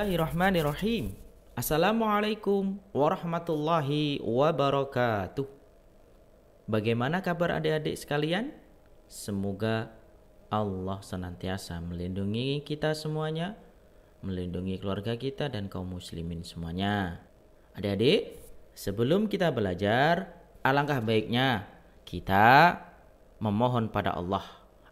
Bismillahirrahmanirrahim. Assalamualaikum warahmatullahi wabarakatuh. Bagaimana kabar adik-adik sekalian? Semoga Allah senantiasa melindungi kita semuanya, melindungi keluarga kita dan kaum muslimin semuanya. Adik-adik, sebelum kita belajar, alangkah baiknya kita memohon pada Allah.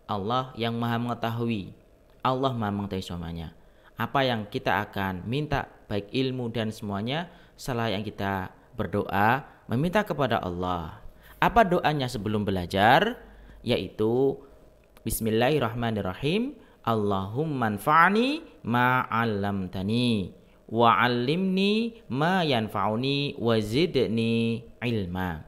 Allah yang maha mengetahui, Allah maha mengetahui semuanya. Apa yang kita akan minta, baik ilmu dan semuanya, setelah yang kita berdoa meminta kepada Allah. Apa doanya sebelum belajar? Yaitu Bismillahirrahmanirrahim. Allahumma anfa'ni ma 'allamtani wa 'allimni ma yanfa'uni wa zidni ilma.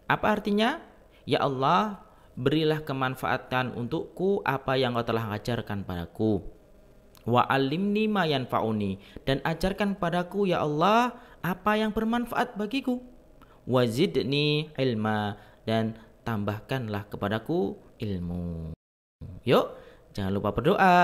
Apa artinya? Ya Allah, berilah kemanfaatan untukku apa yang Kau telah ajarkan padaku. Wa 'allimni ma yanfa'uni, dan ajarkan padaku ya Allah apa yang bermanfaat bagiku. Wa zidni ilma, dan tambahkanlah kepadaku ilmu. Yuk, jangan lupa berdoa.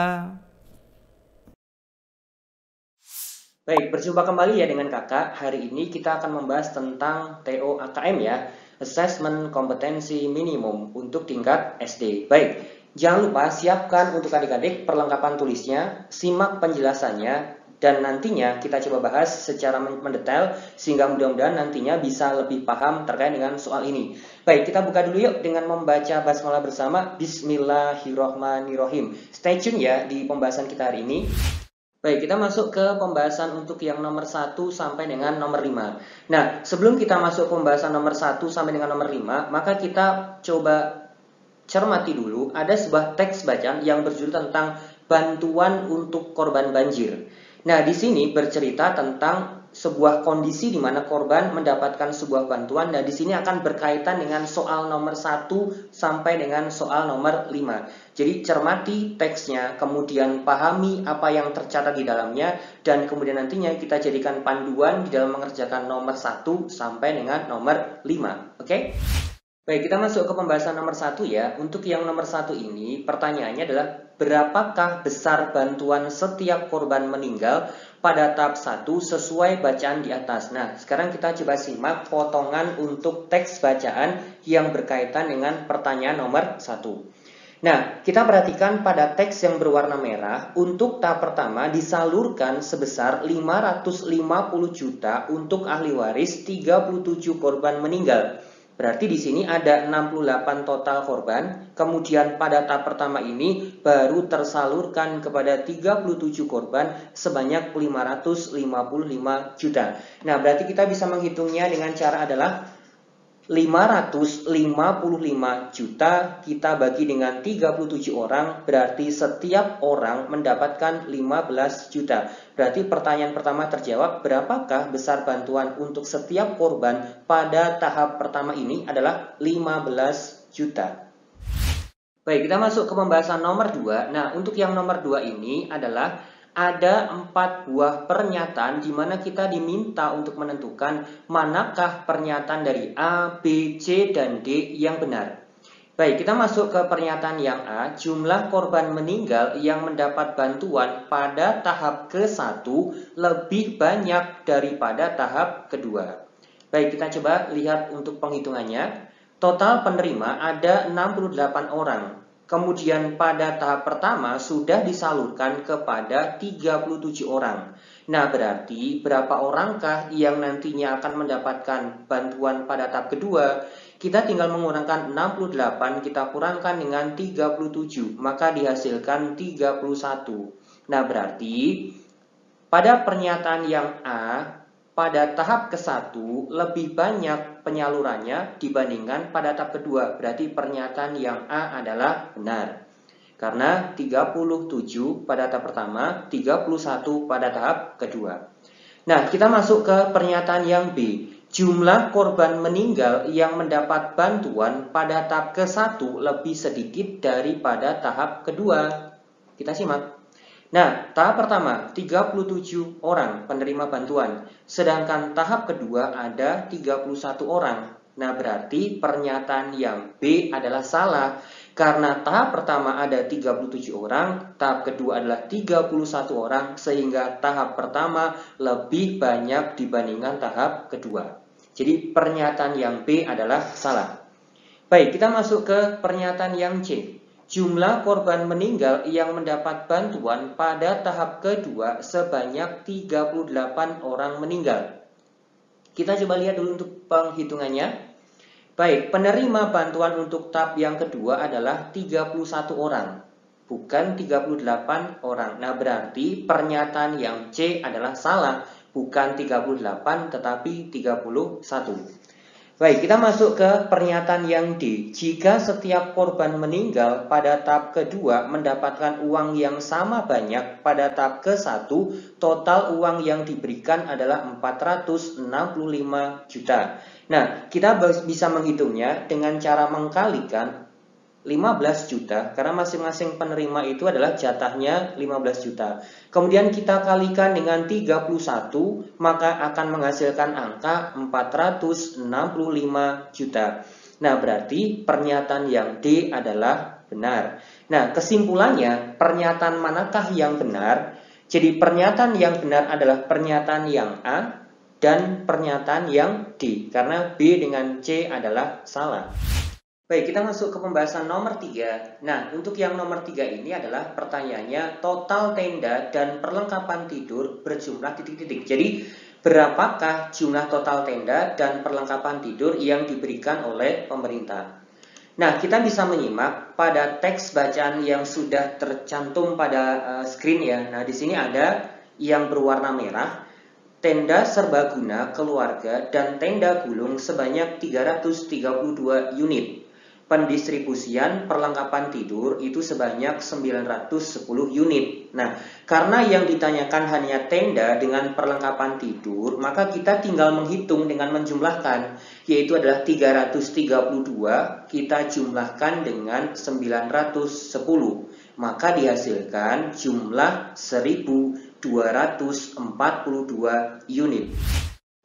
Baik, berjumpa kembali ya dengan kakak. Hari ini kita akan membahas tentang TOAKM ya, Assessment Kompetensi Minimum untuk tingkat SD. Baik, jangan lupa siapkan untuk adik-adik perlengkapan tulisnya, simak penjelasannya, dan nantinya kita coba bahas secara mendetail sehingga mudah-mudahan nantinya bisa lebih paham terkait dengan soal ini. Baik, kita buka dulu yuk dengan membaca basmalah bersama. Bismillahirrohmanirrohim. Stay tune ya di pembahasan kita hari ini. Baik, kita masuk ke pembahasan untuk yang nomor 1 sampai dengan nomor 5. Nah, sebelum kita masuk pembahasan nomor 1 sampai dengan nomor 5, maka kita coba cermati dulu, ada sebuah teks bacaan yang berjudul tentang bantuan untuk korban banjir. Nah, di sini bercerita tentang sebuah kondisi di mana korban mendapatkan sebuah bantuan. Nah, di sini akan berkaitan dengan soal nomor 1 sampai dengan soal nomor 5. Jadi cermati teksnya, kemudian pahami apa yang tercatat di dalamnya, dan kemudian nantinya kita jadikan panduan di dalam mengerjakan nomor 1 sampai dengan nomor 5. Oke? Baik, kita masuk ke pembahasan nomor 1 ya. Untuk yang nomor 1 ini, pertanyaannya adalah berapakah besar bantuan setiap korban meninggal pada tahap 1 sesuai bacaan di atas. Nah, sekarang kita coba simak potongan untuk teks bacaan yang berkaitan dengan pertanyaan nomor 1. Nah, kita perhatikan pada teks yang berwarna merah, untuk tahap pertama disalurkan sebesar 550 juta untuk ahli waris 37 korban meninggal. Berarti di sini ada 68 total korban, kemudian pada tahap pertama ini baru tersalurkan kepada 37 korban sebanyak 555 juta. Nah, berarti kita bisa menghitungnya dengan cara adalah 555 juta kita bagi dengan 37 orang, berarti setiap orang mendapatkan 15 juta. Berarti pertanyaan pertama terjawab, berapakah besar bantuan untuk setiap korban pada tahap pertama ini adalah 15 juta. Baik, kita masuk ke pembahasan nomor 2. Nah, untuk yang nomor 2 ini adalah ada 4 buah pernyataan di mana kita diminta untuk menentukan manakah pernyataan dari A, B, C, dan D yang benar. Baik, kita masuk ke pernyataan yang A. Jumlah korban meninggal yang mendapat bantuan pada tahap ke-1 lebih banyak daripada tahap kedua. Baik, kita coba lihat untuk penghitungannya. Total penerima ada 68 orang. Kemudian pada tahap pertama sudah disalurkan kepada 37 orang. Nah, berarti berapa orangkah yang nantinya akan mendapatkan bantuan pada tahap kedua? Kita tinggal mengurangkan 68, kita kurangkan dengan 37, maka dihasilkan 31. Nah, berarti pada pernyataan yang A, pada tahap ke-1 lebih banyak penyalurannya dibandingkan pada tahap kedua. Berarti pernyataan yang A adalah benar. Karena 37 pada tahap pertama, 31 pada tahap kedua. Nah, kita masuk ke pernyataan yang B. Jumlah korban meninggal yang mendapat bantuan pada tahap ke-1 lebih sedikit daripada tahap kedua. Kita simak. Nah, tahap pertama 37 orang penerima bantuan, sedangkan tahap kedua ada 31 orang. Nah, berarti pernyataan yang B adalah salah. Karena tahap pertama ada 37 orang, tahap kedua adalah 31 orang, sehingga tahap pertama lebih banyak dibandingkan tahap kedua. Jadi pernyataan yang B adalah salah. Baik, kita masuk ke pernyataan yang C. Jumlah korban meninggal yang mendapat bantuan pada tahap kedua sebanyak 38 orang meninggal. Kita coba lihat dulu untuk penghitungannya. Baik, penerima bantuan untuk tahap yang kedua adalah 31 orang, bukan 38 orang. Nah, berarti pernyataan yang C adalah salah, bukan 38 tetapi 31. Baik, kita masuk ke pernyataan yang D. Jika setiap korban meninggal pada tahap kedua mendapatkan uang yang sama banyak pada tahap ke-1, total uang yang diberikan adalah 465 juta. Nah, kita bisa menghitungnya dengan cara mengkalikan 15 juta, karena masing-masing penerima itu adalah jatahnya 15 juta. Kemudian kita kalikan dengan 31, maka akan menghasilkan angka 465 juta. Nah, berarti pernyataan yang D adalah benar. Nah, kesimpulannya, pernyataan manakah yang benar? Jadi pernyataan yang benar adalah pernyataan yang A dan pernyataan yang D, karena B dengan C adalah salah. Baik, kita masuk ke pembahasan nomor 3. Nah, untuk yang nomor 3 ini adalah pertanyaannya total tenda dan perlengkapan tidur berjumlah titik-titik. Jadi, berapakah jumlah total tenda dan perlengkapan tidur yang diberikan oleh pemerintah? Nah, kita bisa menyimak pada teks bacaan yang sudah tercantum pada screen ya. Nah, di sini ada yang berwarna merah, tenda serbaguna keluarga dan tenda gulung sebanyak 332 unit. Pendistribusian perlengkapan tidur itu sebanyak 910 unit. Nah, karena yang ditanyakan hanya tenda dengan perlengkapan tidur, maka kita tinggal menghitung dengan menjumlahkan, yaitu adalah 332 kita jumlahkan dengan 910. Maka dihasilkan jumlah 1242 unit.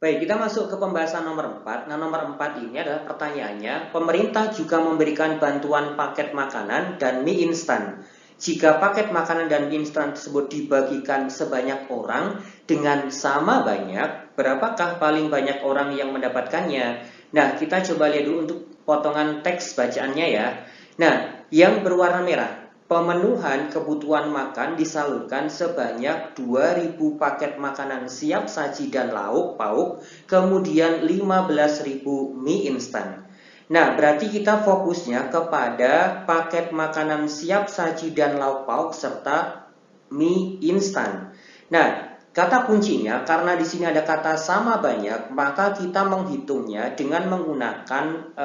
Baik, kita masuk ke pembahasan nomor 4. Nah, nomor 4 ini adalah pertanyaannya, pemerintah juga memberikan bantuan paket makanan dan mie instan. Jika paket makanan dan mie instan tersebut dibagikan sebanyak orang dengan sama banyak, berapakah paling banyak orang yang mendapatkannya? Nah, kita coba lihat dulu untuk potongan teks bacaannya ya. Nah, yang berwarna merah, pemenuhan kebutuhan makan disalurkan sebanyak 2.000 paket makanan siap saji dan lauk pauk, kemudian 15.000 mie instan. Nah, berarti kita fokusnya kepada paket makanan siap saji dan lauk pauk serta mie instan. Nah, kata kuncinya karena di sini ada kata sama banyak, maka kita menghitungnya dengan menggunakan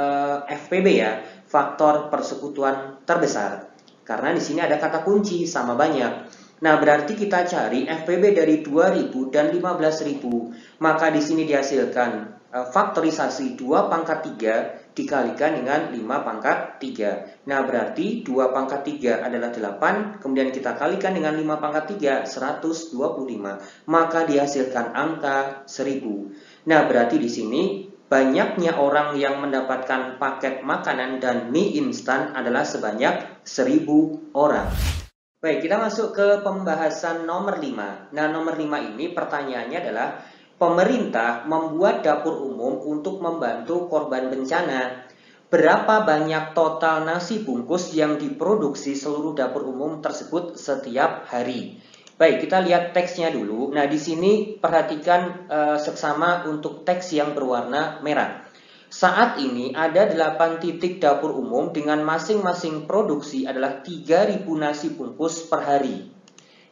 FPB ya, faktor persekutuan terbesar. Karena di sini ada kata kunci sama banyak. Nah, berarti kita cari FPB dari 2.000 dan 15.000. Maka di sini dihasilkan faktorisasi 2 pangkat 3 dikalikan dengan 5 pangkat 3. Nah, berarti 2 pangkat 3 adalah 8. Kemudian kita kalikan dengan 5 pangkat 3, 125. Maka dihasilkan angka 1.000. Nah, berarti di sini banyaknya orang yang mendapatkan paket makanan dan mie instan adalah sebanyak 1.000 orang. Baik, kita masuk ke pembahasan nomor 5. Nah, nomor 5 ini pertanyaannya adalah pemerintah membuat dapur umum untuk membantu korban bencana. Berapa banyak total nasi bungkus yang diproduksi seluruh dapur umum tersebut setiap hari? Baik, kita lihat teksnya dulu. Nah, di sini perhatikan seksama untuk teks yang berwarna merah. Saat ini ada 8 titik dapur umum dengan masing-masing produksi adalah 3.000 nasi bungkus per hari.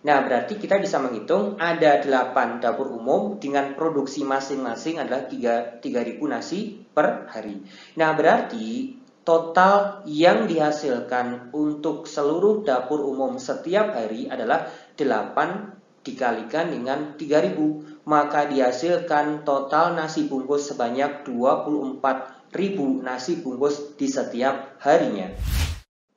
Nah, berarti kita bisa menghitung ada 8 dapur umum dengan produksi masing-masing adalah 3.000 nasi per hari. Nah, berarti total yang dihasilkan untuk seluruh dapur umum setiap hari adalah 8 dikalikan dengan 3.000. Maka dihasilkan total nasi bungkus sebanyak 24.000 nasi bungkus di setiap harinya.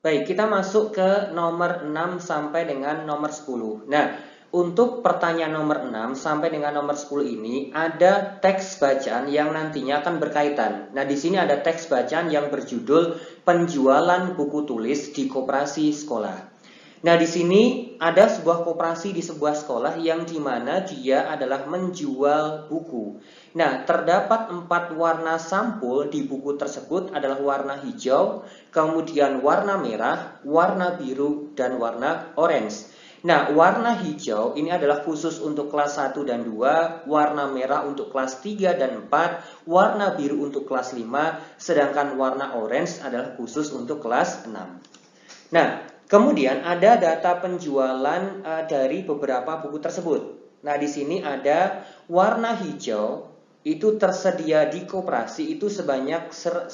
Baik, kita masuk ke nomor 6 sampai dengan nomor 10. Nah, untuk pertanyaan nomor 6 sampai dengan nomor 10 ini ada teks bacaan yang nantinya akan berkaitan. Nah, di sini ada teks bacaan yang berjudul penjualan buku tulis di koperasi sekolah. Nah, di sini ada sebuah koperasi di sebuah sekolah yang dimana dia adalah menjual buku. Nah, terdapat 4 warna sampul di buku tersebut adalah warna hijau, kemudian warna merah, warna biru, dan warna orange. Nah, warna hijau ini adalah khusus untuk kelas 1 dan 2, warna merah untuk kelas 3 dan 4, warna biru untuk kelas 5, sedangkan warna orange adalah khusus untuk kelas 6. Nah, kemudian ada data penjualan dari beberapa buku tersebut. Nah, di sini ada warna hijau itu tersedia di koperasi itu sebanyak 100.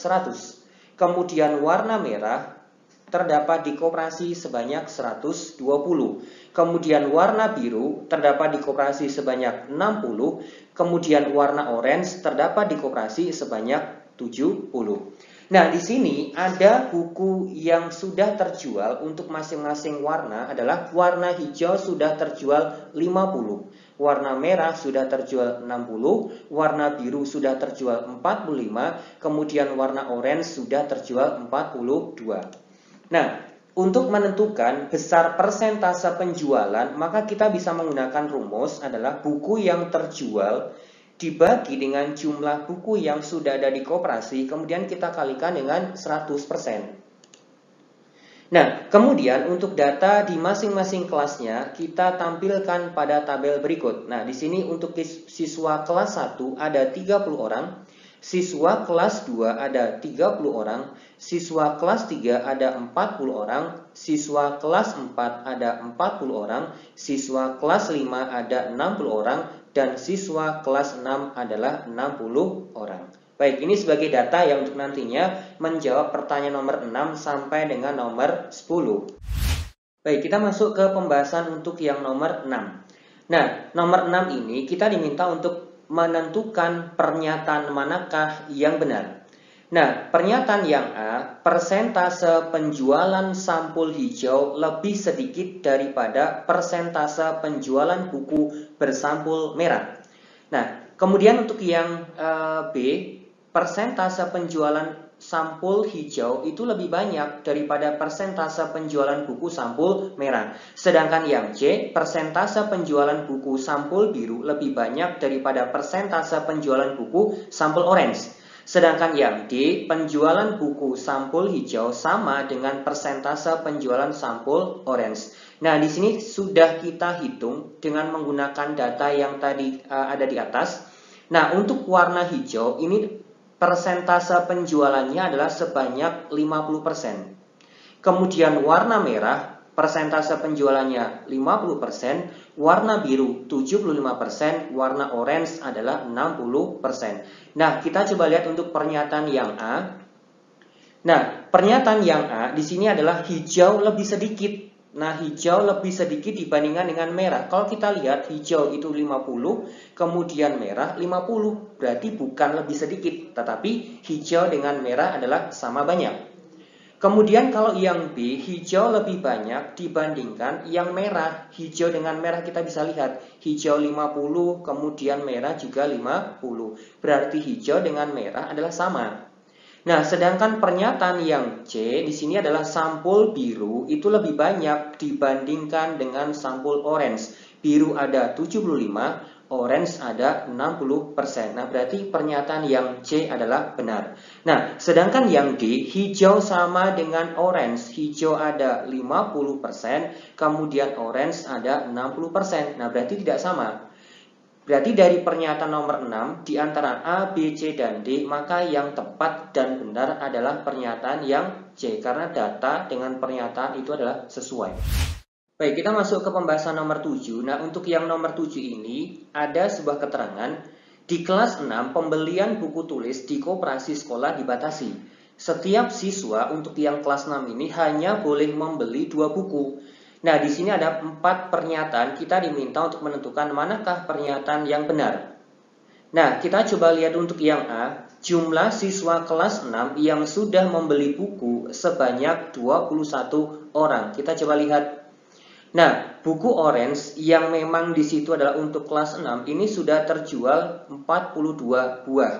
Kemudian warna merah terdapat di koperasi sebanyak 120. Kemudian warna biru terdapat di koperasi sebanyak 60. Kemudian warna orange terdapat di koperasi sebanyak 70. Nah, di sini ada buku yang sudah terjual untuk masing-masing warna adalah warna hijau sudah terjual 50, warna merah sudah terjual 60, warna biru sudah terjual 45, kemudian warna orange sudah terjual 42. Nah, untuk menentukan besar persentase penjualan, maka kita bisa menggunakan rumus adalah buku yang terjual dibagi dengan jumlah buku yang sudah ada di koperasi, kemudian kita kalikan dengan 100%. Nah, kemudian untuk data di masing-masing kelasnya kita tampilkan pada tabel berikut. Nah, di sini untuk siswa kelas 1 ada 30 orang, siswa kelas 2 ada 30 orang, siswa kelas 3 ada 40 orang, siswa kelas 4 ada 40 orang, siswa kelas 5 ada 60 orang, dan siswa kelas 6 adalah 60 orang. Baik, ini sebagai data yang untuk nantinya menjawab pertanyaan nomor 6 sampai dengan nomor 10. Baik, kita masuk ke pembahasan untuk yang nomor 6. Nah, nomor 6 ini kita diminta untuk menentukan pernyataan manakah yang benar. Nah, pernyataan yang A, persentase penjualan sampul hijau lebih sedikit daripada persentase penjualan buku bersampul merah. Nah, kemudian untuk yang B, persentase penjualan sampul hijau itu lebih banyak daripada persentase penjualan buku sampul merah. Sedangkan yang C, persentase penjualan buku sampul biru lebih banyak daripada persentase penjualan buku sampul orange. Sedangkan yang D, penjualan buku sampul hijau sama dengan persentase penjualan sampul orange. Nah, di sini sudah kita hitung dengan menggunakan data yang tadi ada di atas. Nah, untuk warna hijau ini persentase penjualannya adalah sebanyak 50%. Kemudian warna merah persentase penjualannya 50%, warna biru 75%, warna orange adalah 60%. Nah, kita coba lihat untuk pernyataan yang A. Nah, pernyataan yang A di sini adalah hijau lebih sedikit. Nah, hijau lebih sedikit dibandingkan dengan merah. Kalau kita lihat hijau itu 50, kemudian merah 50. Berarti bukan lebih sedikit, tetapi hijau dengan merah adalah sama banyak. Kemudian kalau yang B, hijau lebih banyak dibandingkan yang merah. Hijau dengan merah kita bisa lihat. Hijau 50, kemudian merah juga 50. Berarti hijau dengan merah adalah sama. Nah, sedangkan pernyataan yang C di sini adalah sampul biru itu lebih banyak dibandingkan dengan sampul orange. Biru ada 75, orange ada 60%. Nah, berarti pernyataan yang C adalah benar. Nah, sedangkan yang D, hijau sama dengan orange. Hijau ada 50%, kemudian orange ada 60%. Nah, berarti tidak sama. Berarti dari pernyataan nomor 6, di antara A, B, C, dan D, maka yang tepat dan benar adalah pernyataan yang C. Karena data dengan pernyataan itu adalah sesuai. Baik, kita masuk ke pembahasan nomor 7. Nah, untuk yang nomor 7 ini, ada sebuah keterangan. Di kelas 6, pembelian buku tulis di koperasi sekolah dibatasi. Setiap siswa untuk yang kelas 6 ini hanya boleh membeli 2 buku. Nah, di sini ada 4 pernyataan, kita diminta untuk menentukan manakah pernyataan yang benar. Nah, kita coba lihat untuk yang A, jumlah siswa kelas 6 yang sudah membeli buku sebanyak 21 orang. Kita coba lihat. Nah, buku orange yang memang di situ adalah untuk kelas 6 ini sudah terjual 42 buah.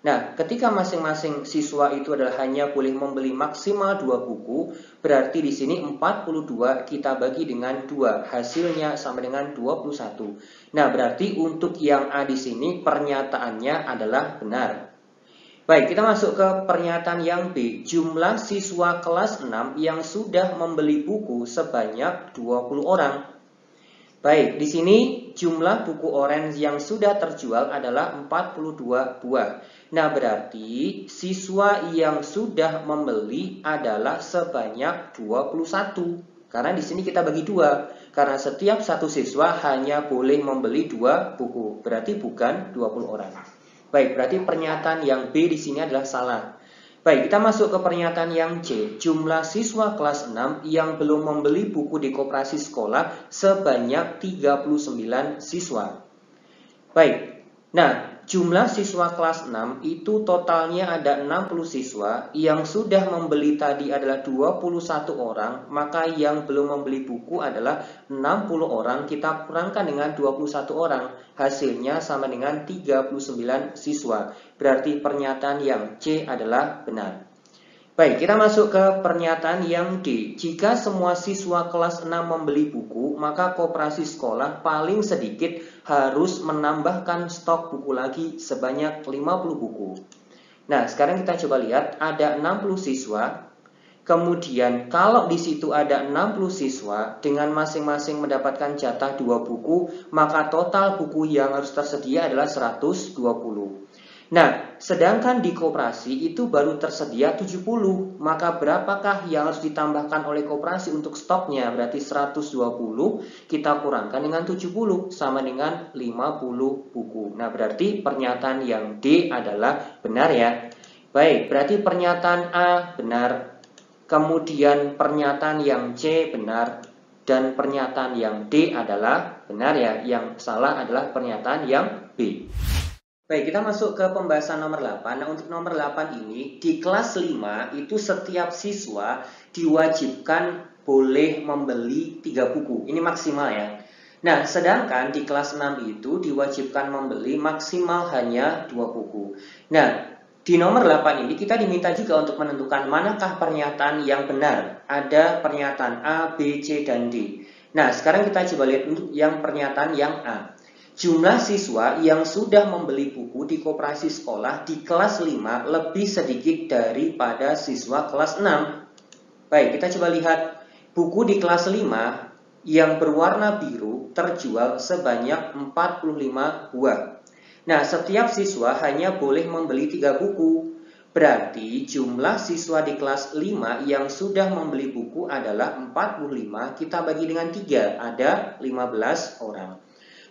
Nah, ketika masing-masing siswa itu adalah hanya boleh membeli maksimal 2 buku, berarti di sini 42 kita bagi dengan 2, hasilnya sama dengan 21. Nah, berarti untuk yang A di sini pernyataannya adalah benar. Baik, kita masuk ke pernyataan yang B. Jumlah siswa kelas 6 yang sudah membeli buku sebanyak 20 orang. Baik, di sini jumlah buku orange yang sudah terjual adalah 42 buah. Nah, berarti siswa yang sudah membeli adalah sebanyak 21. Karena di sini kita bagi 2. Karena setiap satu siswa hanya boleh membeli 2 buku. Berarti bukan 20 orang. Baik, berarti pernyataan yang B di sini adalah salah. Baik, kita masuk ke pernyataan yang C. Jumlah siswa kelas 6 yang belum membeli buku di koperasi sekolah sebanyak 39 siswa. Baik, nah jumlah siswa kelas 6 itu totalnya ada 60 siswa. Yang sudah membeli tadi adalah 21 orang, maka yang belum membeli buku adalah 60 orang. Kita kurangkan dengan 21 orang, hasilnya sama dengan 39 siswa. Berarti pernyataan yang C adalah benar. Baik, kita masuk ke pernyataan yang D. Jika semua siswa kelas 6 membeli buku, maka koperasi sekolah paling sedikit harus menambahkan stok buku lagi sebanyak 50 buku. Nah, sekarang kita coba lihat, ada 60 siswa. Kemudian kalau di situ ada 60 siswa dengan masing-masing mendapatkan jatah 2 buku, maka total buku yang harus tersedia adalah 120. Nah, sedangkan di koperasi itu baru tersedia 70, maka berapakah yang harus ditambahkan oleh koperasi untuk stoknya? Berarti 120 kita kurangkan dengan 70 sama dengan 50 buku. Nah, berarti pernyataan yang D adalah benar ya. Baik, berarti pernyataan A benar, kemudian pernyataan yang C benar, dan pernyataan yang D adalah benar ya. Yang salah adalah pernyataan yang B. Baik, kita masuk ke pembahasan nomor 8. Nah, untuk nomor 8 ini, di kelas 5 itu setiap siswa diwajibkan boleh membeli 3 buku. Ini maksimal ya. Nah, sedangkan di kelas 6 itu diwajibkan membeli maksimal hanya 2 buku. Nah, di nomor 8 ini kita diminta juga untuk menentukan manakah pernyataan yang benar. Ada pernyataan A, B, C, dan D. Nah, sekarang kita coba lihat untuk yang pernyataan yang A. Jumlah siswa yang sudah membeli buku di koperasi sekolah di kelas 5 lebih sedikit daripada siswa kelas 6. Baik, kita coba lihat. Buku di kelas 5 yang berwarna biru terjual sebanyak 45 buah. Nah, setiap siswa hanya boleh membeli 3 buku. Berarti jumlah siswa di kelas 5 yang sudah membeli buku adalah 45. Kita bagi dengan 3, ada 15 orang.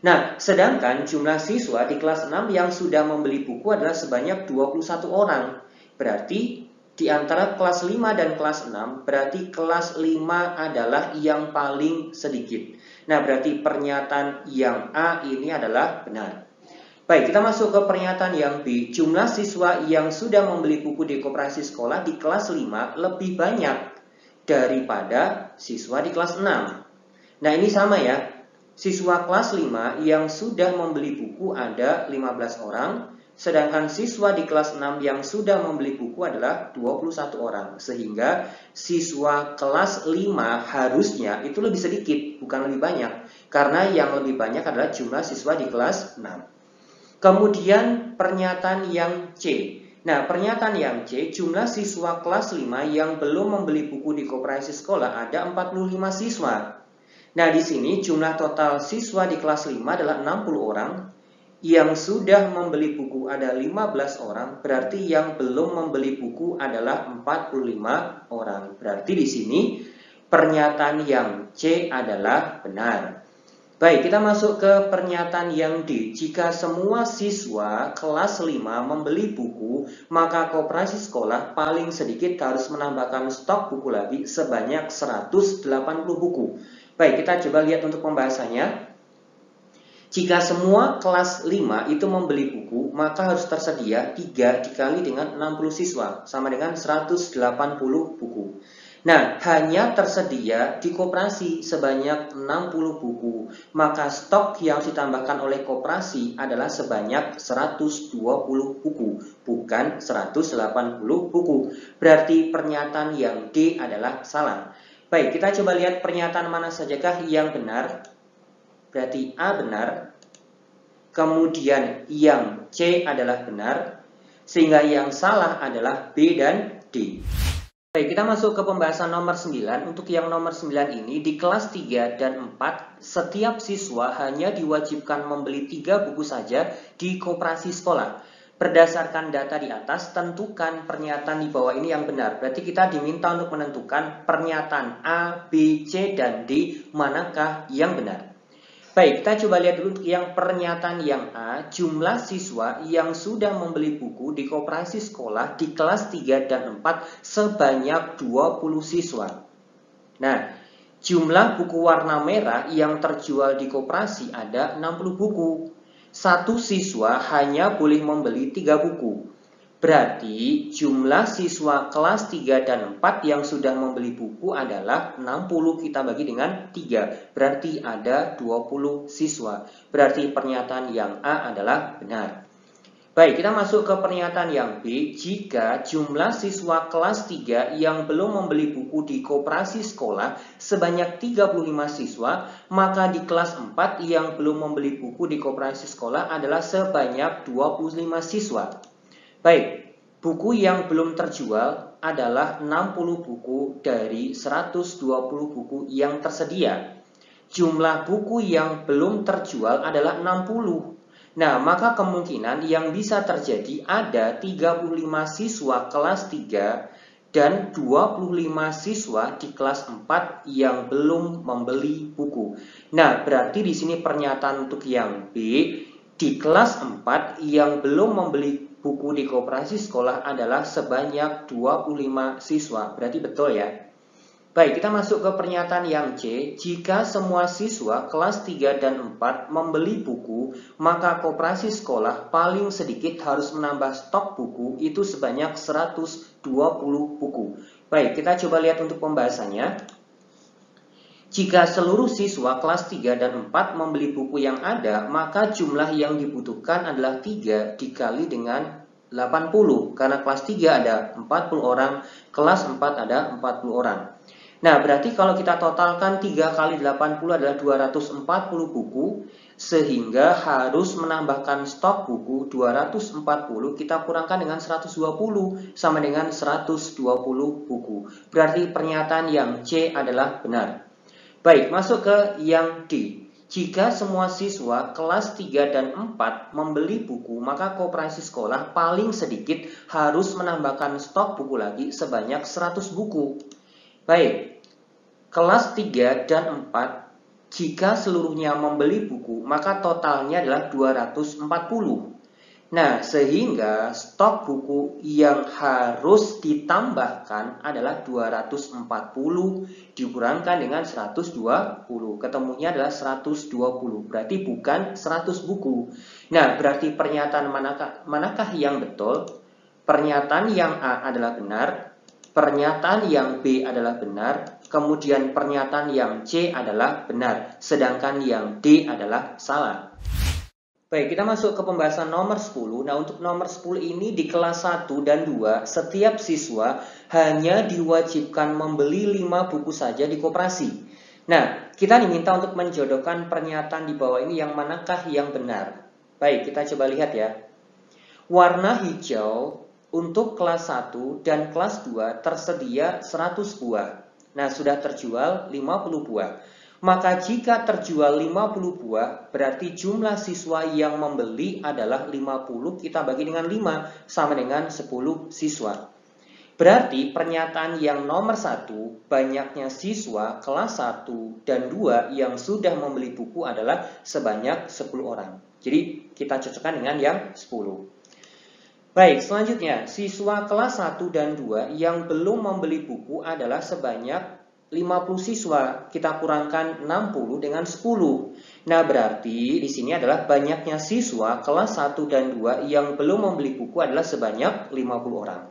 Nah, sedangkan jumlah siswa di kelas 6 yang sudah membeli buku adalah sebanyak 21 orang. Berarti di antara kelas 5 dan kelas 6, berarti kelas 5 adalah yang paling sedikit. Nah, berarti pernyataan yang A ini adalah benar. Baik, kita masuk ke pernyataan yang B. Jumlah siswa yang sudah membeli buku di koperasi sekolah di kelas 5 lebih banyak daripada siswa di kelas 6. Nah, ini sama ya. Siswa kelas 5 yang sudah membeli buku ada 15 orang, sedangkan siswa di kelas 6 yang sudah membeli buku adalah 21 orang. Sehingga siswa kelas 5 harusnya itu lebih sedikit, bukan lebih banyak. Karena yang lebih banyak adalah jumlah siswa di kelas 6. Kemudian pernyataan yang C. Nah, pernyataan yang C, jumlah siswa kelas 5 yang belum membeli buku di koperasi sekolah ada 45 siswa. Nah, di sini jumlah total siswa di kelas 5 adalah 60 orang. Yang sudah membeli buku ada 15 orang, berarti yang belum membeli buku adalah 45 orang. Berarti di sini pernyataan yang C adalah benar. Baik, kita masuk ke pernyataan yang D. Jika semua siswa kelas 5 membeli buku, maka koperasi sekolah paling sedikit harus menambahkan stok buku lagi sebanyak 180 buku. Baik, kita coba lihat untuk pembahasannya. Jika semua kelas 5 itu membeli buku, maka harus tersedia 3 dikali dengan 60 siswa, sama dengan 180 buku. Nah, hanya tersedia di koperasi sebanyak 60 buku, maka stok yang ditambahkan oleh koperasi adalah sebanyak 120 buku, bukan 180 buku. Berarti pernyataan yang D adalah salah. Baik, kita coba lihat pernyataan mana sajakah yang benar. Berarti A benar, kemudian yang C adalah benar, sehingga yang salah adalah B dan D. Baik, kita masuk ke pembahasan nomor 9. Untuk yang nomor 9 ini, di kelas 3 dan 4, setiap siswa hanya diwajibkan membeli 3 buku saja di koperasi sekolah. Berdasarkan data di atas, tentukan pernyataan di bawah ini yang benar. Berarti kita diminta untuk menentukan pernyataan A, B, C, dan D manakah yang benar. Baik, kita coba lihat dulu yang pernyataan yang A, jumlah siswa yang sudah membeli buku di koperasi sekolah di kelas 3 dan 4 sebanyak 20 siswa. Nah, jumlah buku warna merah yang terjual di koperasi ada 60 buku. Satu siswa hanya boleh membeli 3 buku. Berarti jumlah siswa kelas 3 dan 4 yang sudah membeli buku adalah 60 kita bagi dengan 3. Berarti ada 20 siswa. Berarti pernyataan yang A adalah benar. Baik, kita masuk ke pernyataan yang B. Jika jumlah siswa kelas 3 yang belum membeli buku di koperasi sekolah sebanyak 35 siswa, maka di kelas 4 yang belum membeli buku di koperasi sekolah adalah sebanyak 25 siswa. Baik, buku yang belum terjual adalah 60 buku dari 120 buku yang tersedia. Jumlah buku yang belum terjual adalah 60. Nah, maka kemungkinan yang bisa terjadi ada 35 siswa kelas 3 dan 25 siswa di kelas 4 yang belum membeli buku. Nah, berarti di sini pernyataan untuk yang B, di kelas 4 yang belum membeli buku di koperasi sekolah adalah sebanyak 25 siswa. Berarti betul ya. Baik, kita masuk ke pernyataan yang C. Jika semua siswa kelas 3 dan 4 membeli buku, maka koperasi sekolah paling sedikit harus menambah stok buku itu sebanyak 120 buku. Baik, kita coba lihat untuk pembahasannya. Jika seluruh siswa kelas 3 dan 4 membeli buku yang ada, maka jumlah yang dibutuhkan adalah 3 dikali dengan 80. Karena kelas 3 ada 40 orang, kelas 4 ada 40 orang. Nah, berarti kalau kita totalkan 3 kali 80 adalah 240 buku, sehingga harus menambahkan stok buku 240, kita kurangkan dengan 120, sama dengan 120 buku. Berarti pernyataan yang C adalah benar. Baik, masuk ke yang D. Jika semua siswa kelas 3 dan 4 membeli buku, maka koperasi sekolah paling sedikit harus menambahkan stok buku lagi sebanyak 100 buku. Baik, kelas 3 dan 4, jika seluruhnya membeli buku, maka totalnya adalah 240. Nah, sehingga stok buku yang harus ditambahkan adalah 240 dikurangkan dengan 120. Ketemunya adalah 120. Berarti bukan 100 buku. Nah, berarti pernyataan manakah yang betul? Pernyataan yang A adalah benar, pernyataan yang B adalah benar, kemudian pernyataan yang C adalah benar, sedangkan yang D adalah salah. Baik, kita masuk ke pembahasan nomor 10. Nah, untuk nomor 10 ini di kelas 1 dan 2, setiap siswa hanya diwajibkan membeli 5 buku saja di koperasi. Nah, kita diminta untuk menjodohkan pernyataan di bawah ini yang manakah yang benar. Baik, kita coba lihat ya. Warna hijau untuk kelas 1 dan kelas 2 tersedia 100 buah. Nah, sudah terjual 50 buah. Maka jika terjual 50 buah, berarti jumlah siswa yang membeli adalah 50, kita bagi dengan 5, sama dengan 10 siswa. Berarti pernyataan yang nomor 1, banyaknya siswa kelas 1 dan 2 yang sudah membeli buku adalah sebanyak 10 orang. Jadi kita cocokkan dengan yang 10. Baik, selanjutnya siswa kelas 1 dan 2 yang belum membeli buku adalah sebanyak 50 siswa, kita kurangkan 60 dengan 10. Nah, berarti di sini adalah banyaknya siswa kelas 1 dan 2 yang belum membeli buku adalah sebanyak 50 orang.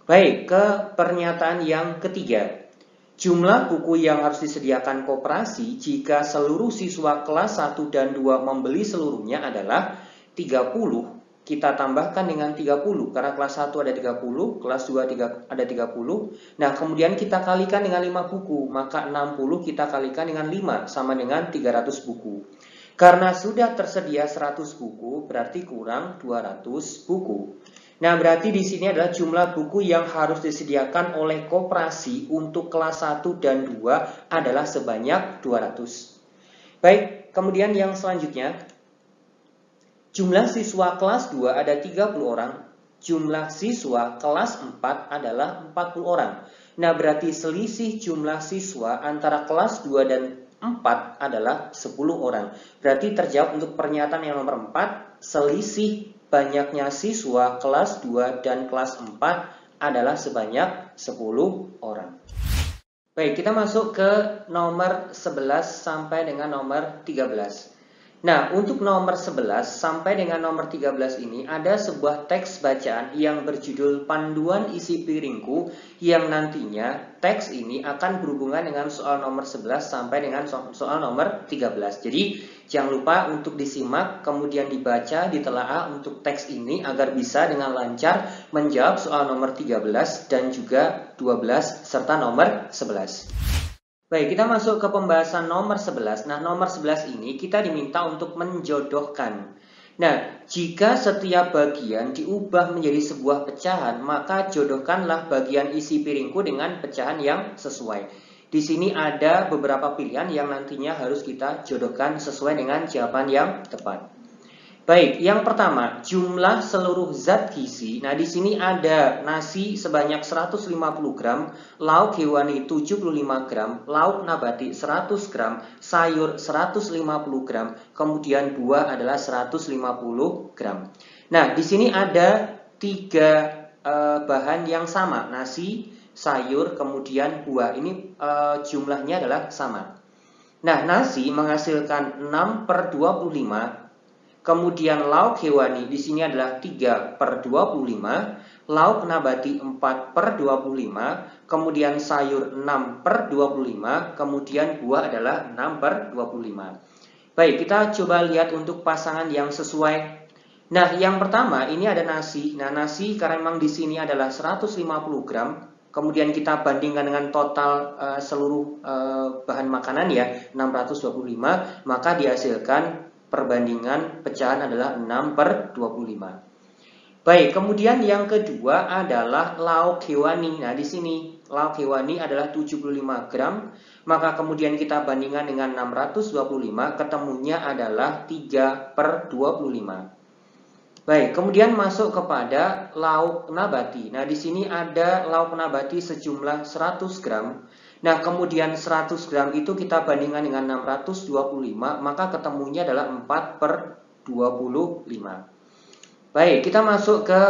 Baik, ke pernyataan yang ketiga. Jumlah buku yang harus disediakan koperasi jika seluruh siswa kelas 1 dan 2 membeli seluruhnya adalah 30. Kita tambahkan dengan 30 karena kelas 1 ada 30, kelas 2 ada 30. Nah, kemudian kita kalikan dengan 5 buku, maka 60 kita kalikan dengan 5 sama dengan 300 buku. Karena sudah tersedia 100 buku, berarti kurang 200 buku. Nah, berarti di sini adalah jumlah buku yang harus disediakan oleh koperasi untuk kelas 1 dan 2 adalah sebanyak 200. Baik, kemudian yang selanjutnya, jumlah siswa kelas 2 ada 30 orang, jumlah siswa kelas 4 adalah 40 orang. Nah, berarti selisih jumlah siswa antara kelas 2 dan 4 adalah 10 orang. Berarti terjawab untuk pernyataan yang nomor 4, selisih banyaknya siswa kelas 2 dan kelas 4 adalah sebanyak 10 orang. Baik, kita masuk ke nomor 11 sampai dengan nomor 13. Nah, untuk nomor 11 sampai dengan nomor 13 ini ada sebuah teks bacaan yang berjudul Panduan Isi Piringku, yang nantinya teks ini akan berhubungan dengan soal nomor 11 sampai dengan soal nomor 13. Jadi, jangan lupa untuk disimak, kemudian dibaca, ditelaah untuk teks ini agar bisa dengan lancar menjawab soal nomor 13 dan juga 12 serta nomor 11. Baik, kita masuk ke pembahasan nomor 11. Nah, nomor 11 ini kita diminta untuk menjodohkan. Nah, jika setiap bagian diubah menjadi sebuah pecahan, maka jodohkanlah bagian isi piringku dengan pecahan yang sesuai. Di sini ada beberapa pilihan yang nantinya harus kita jodohkan sesuai dengan jawaban yang tepat. Baik, yang pertama, jumlah seluruh zat gizi. Nah, di sini ada nasi sebanyak 150 gram, lauk hewani 75 gram, lauk nabati 100 gram, sayur 150 gram, kemudian buah adalah 150 gram. Nah, di sini ada 3 bahan yang sama, nasi, sayur, kemudian buah. Ini jumlahnya adalah sama. Nah, nasi menghasilkan 6/25. Kemudian lauk hewani di sini adalah 3/25, lauk nabati 4/25, kemudian sayur 6/25, kemudian buah adalah 6/25. Baik, kita coba lihat untuk pasangan yang sesuai. Nah, yang pertama ini ada nasi. Nah, nasi karena memang di sini adalah 150 gram, kemudian kita bandingkan dengan total seluruh bahan makanan ya, 625, maka dihasilkan perbandingan pecahan adalah 6/25. Baik, kemudian yang kedua adalah lauk hewani. Nah, di sini lauk hewani adalah 75 gram, maka kemudian kita bandingkan dengan 625, ketemunya adalah 3/25. Baik, kemudian masuk kepada lauk nabati. Nah, di sini ada lauk nabati sejumlah 100 gram. Nah, kemudian 100 gram itu kita bandingkan dengan 625, maka ketemunya adalah 4/25. Baik, kita masuk ke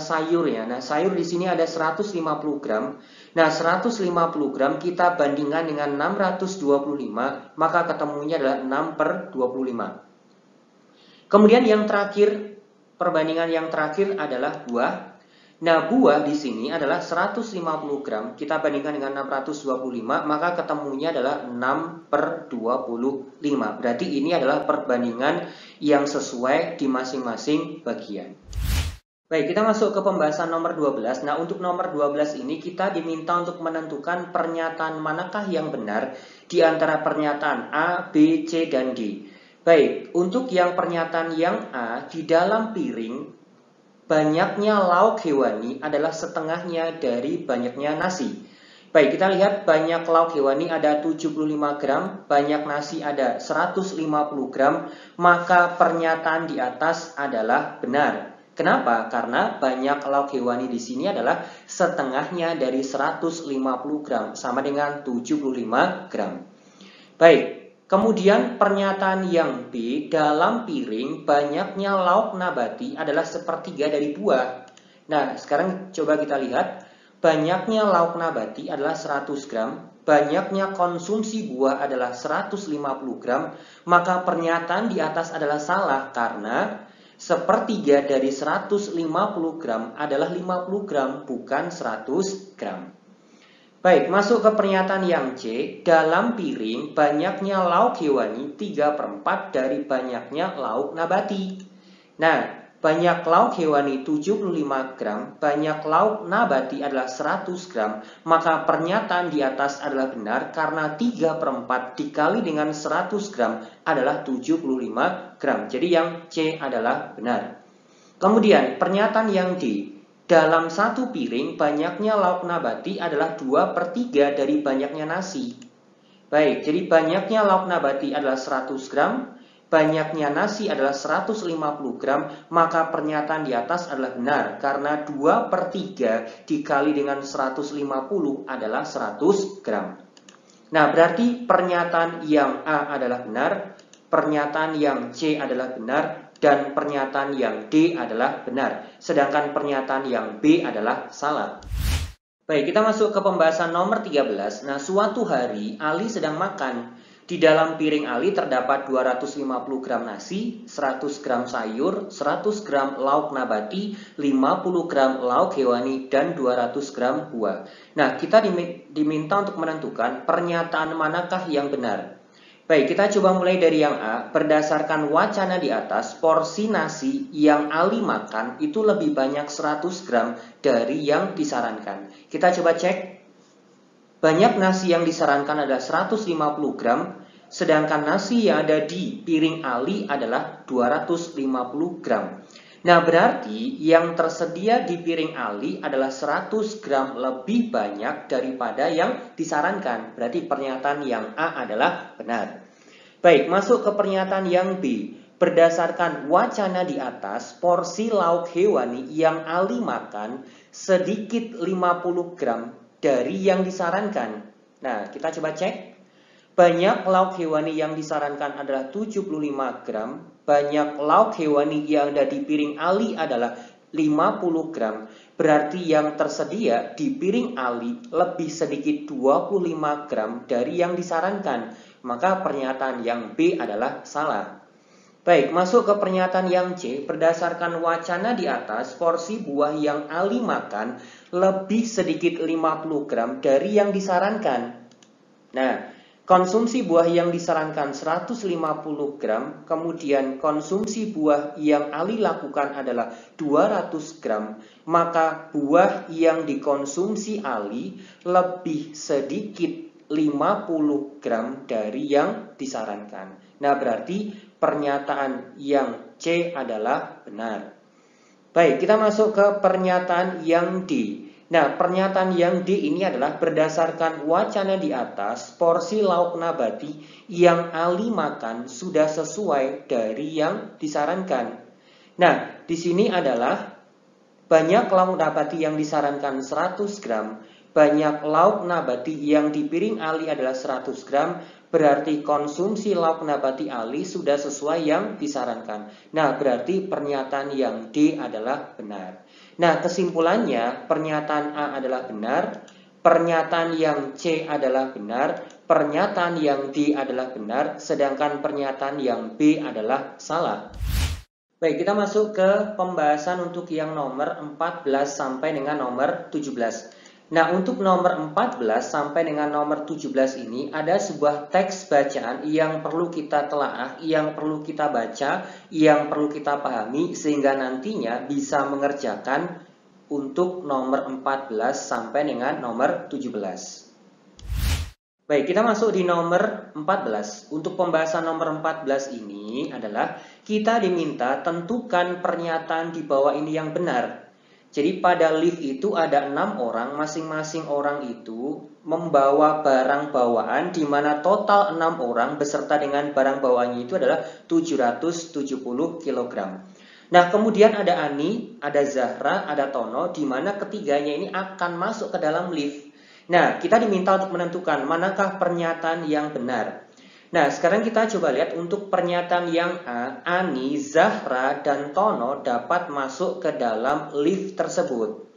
sayur ya. Nah, sayur di sini ada 150 gram. Nah, 150 gram kita bandingkan dengan 625, maka ketemunya adalah 6/25. Kemudian yang terakhir, perbandingan yang terakhir adalah buah. Nah, buah di sini adalah 150 gram, kita bandingkan dengan 625, maka ketemunya adalah 6/25. Berarti ini adalah perbandingan yang sesuai di masing-masing bagian. Baik, kita masuk ke pembahasan nomor 12. Nah, untuk nomor 12 ini kita diminta untuk menentukan pernyataan manakah yang benar di antara pernyataan A, B, C, dan D. Baik, untuk yang pernyataan yang A, di dalam piring banyaknya lauk hewani adalah setengahnya dari banyaknya nasi. Baik, kita lihat banyak lauk hewani ada 75 gram, banyak nasi ada 150 gram, maka pernyataan di atas adalah benar. Kenapa? Karena banyak lauk hewani di sini adalah setengahnya dari 150 gram, sama dengan 75 gram. Baik. Kemudian pernyataan yang B, dalam piring banyaknya lauk nabati adalah sepertiga dari buah. Nah, sekarang coba kita lihat. Banyaknya lauk nabati adalah 100 gram. Banyaknya konsumsi buah adalah 150 gram. Maka pernyataan di atas adalah salah karena Sepertiga dari 150 gram adalah 50 gram, bukan 100 gram. Baik, masuk ke pernyataan yang C. Dalam piring banyaknya lauk hewani 3/4 dari banyaknya lauk nabati. Nah, banyak lauk hewani 75 gram, banyak lauk nabati adalah 100 gram, maka pernyataan di atas adalah benar karena 3/4 dikali dengan 100 gram adalah 75 gram. Jadi yang C adalah benar. Kemudian pernyataan yang D. Dalam satu piring banyaknya lauk nabati adalah 2/3 dari banyaknya nasi. Baik, jadi banyaknya lauk nabati adalah 100 gram, banyaknya nasi adalah 150 gram, maka pernyataan di atas adalah benar karena 2/3 dikali dengan 150 adalah 100 gram. Nah, berarti pernyataan yang A adalah benar, pernyataan yang C adalah benar, dan pernyataan yang D adalah benar. Sedangkan pernyataan yang B adalah salah. Baik, kita masuk ke pembahasan nomor 13. Nah, suatu hari Ali sedang makan. Di dalam piring Ali terdapat 250 gram nasi, 100 gram sayur, 100 gram lauk nabati, 50 gram lauk hewani, dan 200 gram buah. Nah, kita diminta untuk menentukan pernyataan manakah yang benar. Baik, kita coba mulai dari yang A. Berdasarkan wacana di atas, porsi nasi yang Ali makan itu lebih banyak 100 gram dari yang disarankan. Kita coba cek. Banyak nasi yang disarankan adalah 150 gram, sedangkan nasi yang ada di piring Ali adalah 250 gram. Nah, berarti yang tersedia di piring Ali adalah 100 gram lebih banyak daripada yang disarankan. Berarti pernyataan yang A adalah benar. Baik, masuk ke pernyataan yang B. Berdasarkan wacana di atas, porsi lauk hewani yang Ali makan sedikit 50 gram dari yang disarankan. Nah, kita coba cek. Banyak lauk hewani yang disarankan adalah 75 gram. Banyak lauk hewani yang ada di piring Ali adalah 50 gram. Berarti yang tersedia di piring Ali lebih sedikit 25 gram dari yang disarankan. Maka pernyataan yang B adalah salah. Baik, masuk ke pernyataan yang C. Berdasarkan wacana di atas, porsi buah yang Ali makan lebih sedikit 50 gram dari yang disarankan. Nah, konsumsi buah yang disarankan 150 gram, kemudian konsumsi buah yang Ali lakukan adalah 200 gram, maka buah yang dikonsumsi Ali lebih sedikit 50 gram dari yang disarankan. Nah, berarti pernyataan yang C adalah benar. Baik, kita masuk ke pernyataan yang D. Nah, pernyataan yang D ini adalah berdasarkan wacana di atas, porsi lauk nabati yang Ali makan sudah sesuai dari yang disarankan. Nah, di sini adalah banyak lauk nabati yang disarankan 100 gram, banyak lauk nabati yang di piring Ali adalah 100 gram, berarti konsumsi lauk nabati Ali sudah sesuai yang disarankan. Nah, berarti pernyataan yang D adalah benar. Nah, kesimpulannya pernyataan A adalah benar, pernyataan yang C adalah benar, pernyataan yang D adalah benar, sedangkan pernyataan yang B adalah salah. Baik, kita masuk ke pembahasan untuk yang nomor 14 sampai dengan nomor 17. Nah, untuk nomor 14 sampai dengan nomor 17 ini ada sebuah teks bacaan yang perlu kita telaah, yang perlu kita baca, yang perlu kita pahami sehingga nantinya bisa mengerjakan untuk nomor 14 sampai dengan nomor 17. Baik, kita masuk di nomor 14. Untuk pembahasan nomor 14 ini adalah kita diminta tentukan pernyataan di bawah ini yang benar. Jadi pada lift itu ada 6 orang, masing-masing orang itu membawa barang bawaan di mana total 6 orang beserta dengan barang bawaannya itu adalah 770 kg. Nah, kemudian ada Ani, ada Zahra, ada Tono, di mana ketiganya ini akan masuk ke dalam lift. Nah, kita diminta untuk menentukan manakah pernyataan yang benar. Nah, sekarang kita coba lihat untuk pernyataan yang A, Ani, Zahra, dan Tono dapat masuk ke dalam lift tersebut.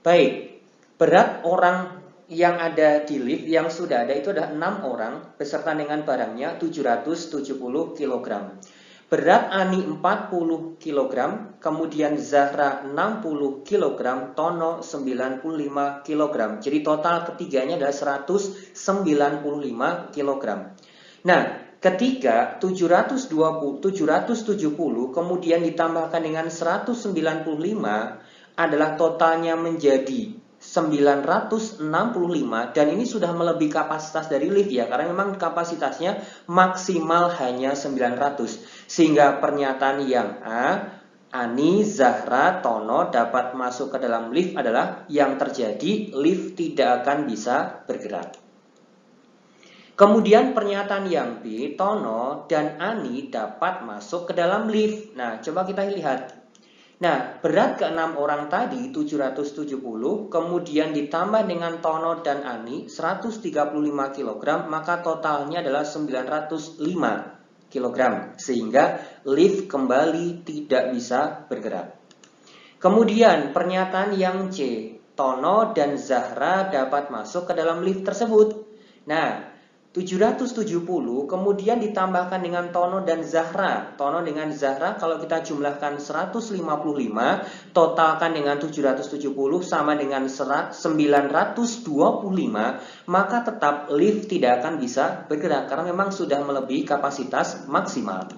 Baik, berat orang yang ada di lift yang sudah ada itu ada 6 orang beserta dengan barangnya 770 kg. berat Ani 40 kg, kemudian Zahra 60 kg, Tono 95 kg. Jadi total ketiganya adalah 195 kg. Nah, ketika 770 kemudian ditambahkan dengan 195 adalah totalnya menjadi 965, dan ini sudah melebihi kapasitas dari lift ya, karena memang kapasitasnya maksimal hanya 900. Sehingga pernyataan yang A, Ani, Zahra, Tono dapat masuk ke dalam lift adalah yang terjadi lift tidak akan bisa bergerak. Kemudian pernyataan yang B, Tono dan Ani dapat masuk ke dalam lift. Nah, coba kita lihat. Nah, berat ke-6 orang tadi 770, kemudian ditambah dengan Tono dan Ani 135 kg, maka totalnya adalah 905 kg. Sehingga lift kembali tidak bisa bergerak. Kemudian pernyataan yang C, Tono dan Zahra dapat masuk ke dalam lift tersebut. Nah, 770 kemudian ditambahkan dengan Tono dan Zahra. Tono dengan Zahra kalau kita jumlahkan 155, totalkan dengan 770 sama dengan 925, maka tetap lift tidak akan bisa bergerak karena memang sudah melebihi kapasitas maksimal.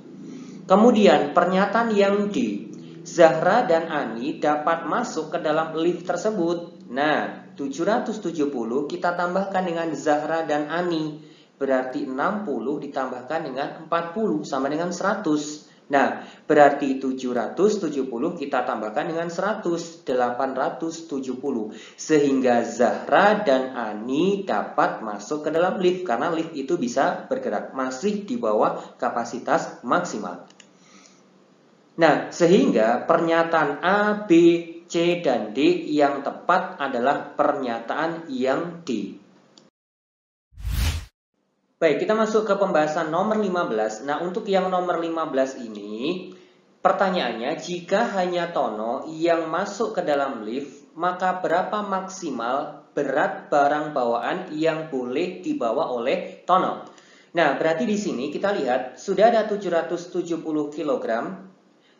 Kemudian pernyataan yang D, Zahra dan Ani dapat masuk ke dalam lift tersebut. Nah, 770 kita tambahkan dengan Zahra dan Ani. Berarti 60 ditambahkan dengan 40 sama dengan 100. Nah, berarti 770 kita tambahkan dengan 100, 870. Sehingga Zahra dan Ani dapat masuk ke dalam lift karena lift itu bisa bergerak, masih di bawah kapasitas maksimal. Nah, sehingga pernyataan A, B, C, dan D yang tepat adalah pernyataan yang D. Baik, kita masuk ke pembahasan nomor 15. Nah, untuk yang nomor 15 ini, pertanyaannya, jika hanya Tono yang masuk ke dalam lift, maka berapa maksimal berat barang bawaan yang boleh dibawa oleh Tono? Nah, berarti di sini kita lihat, sudah ada 770 kg.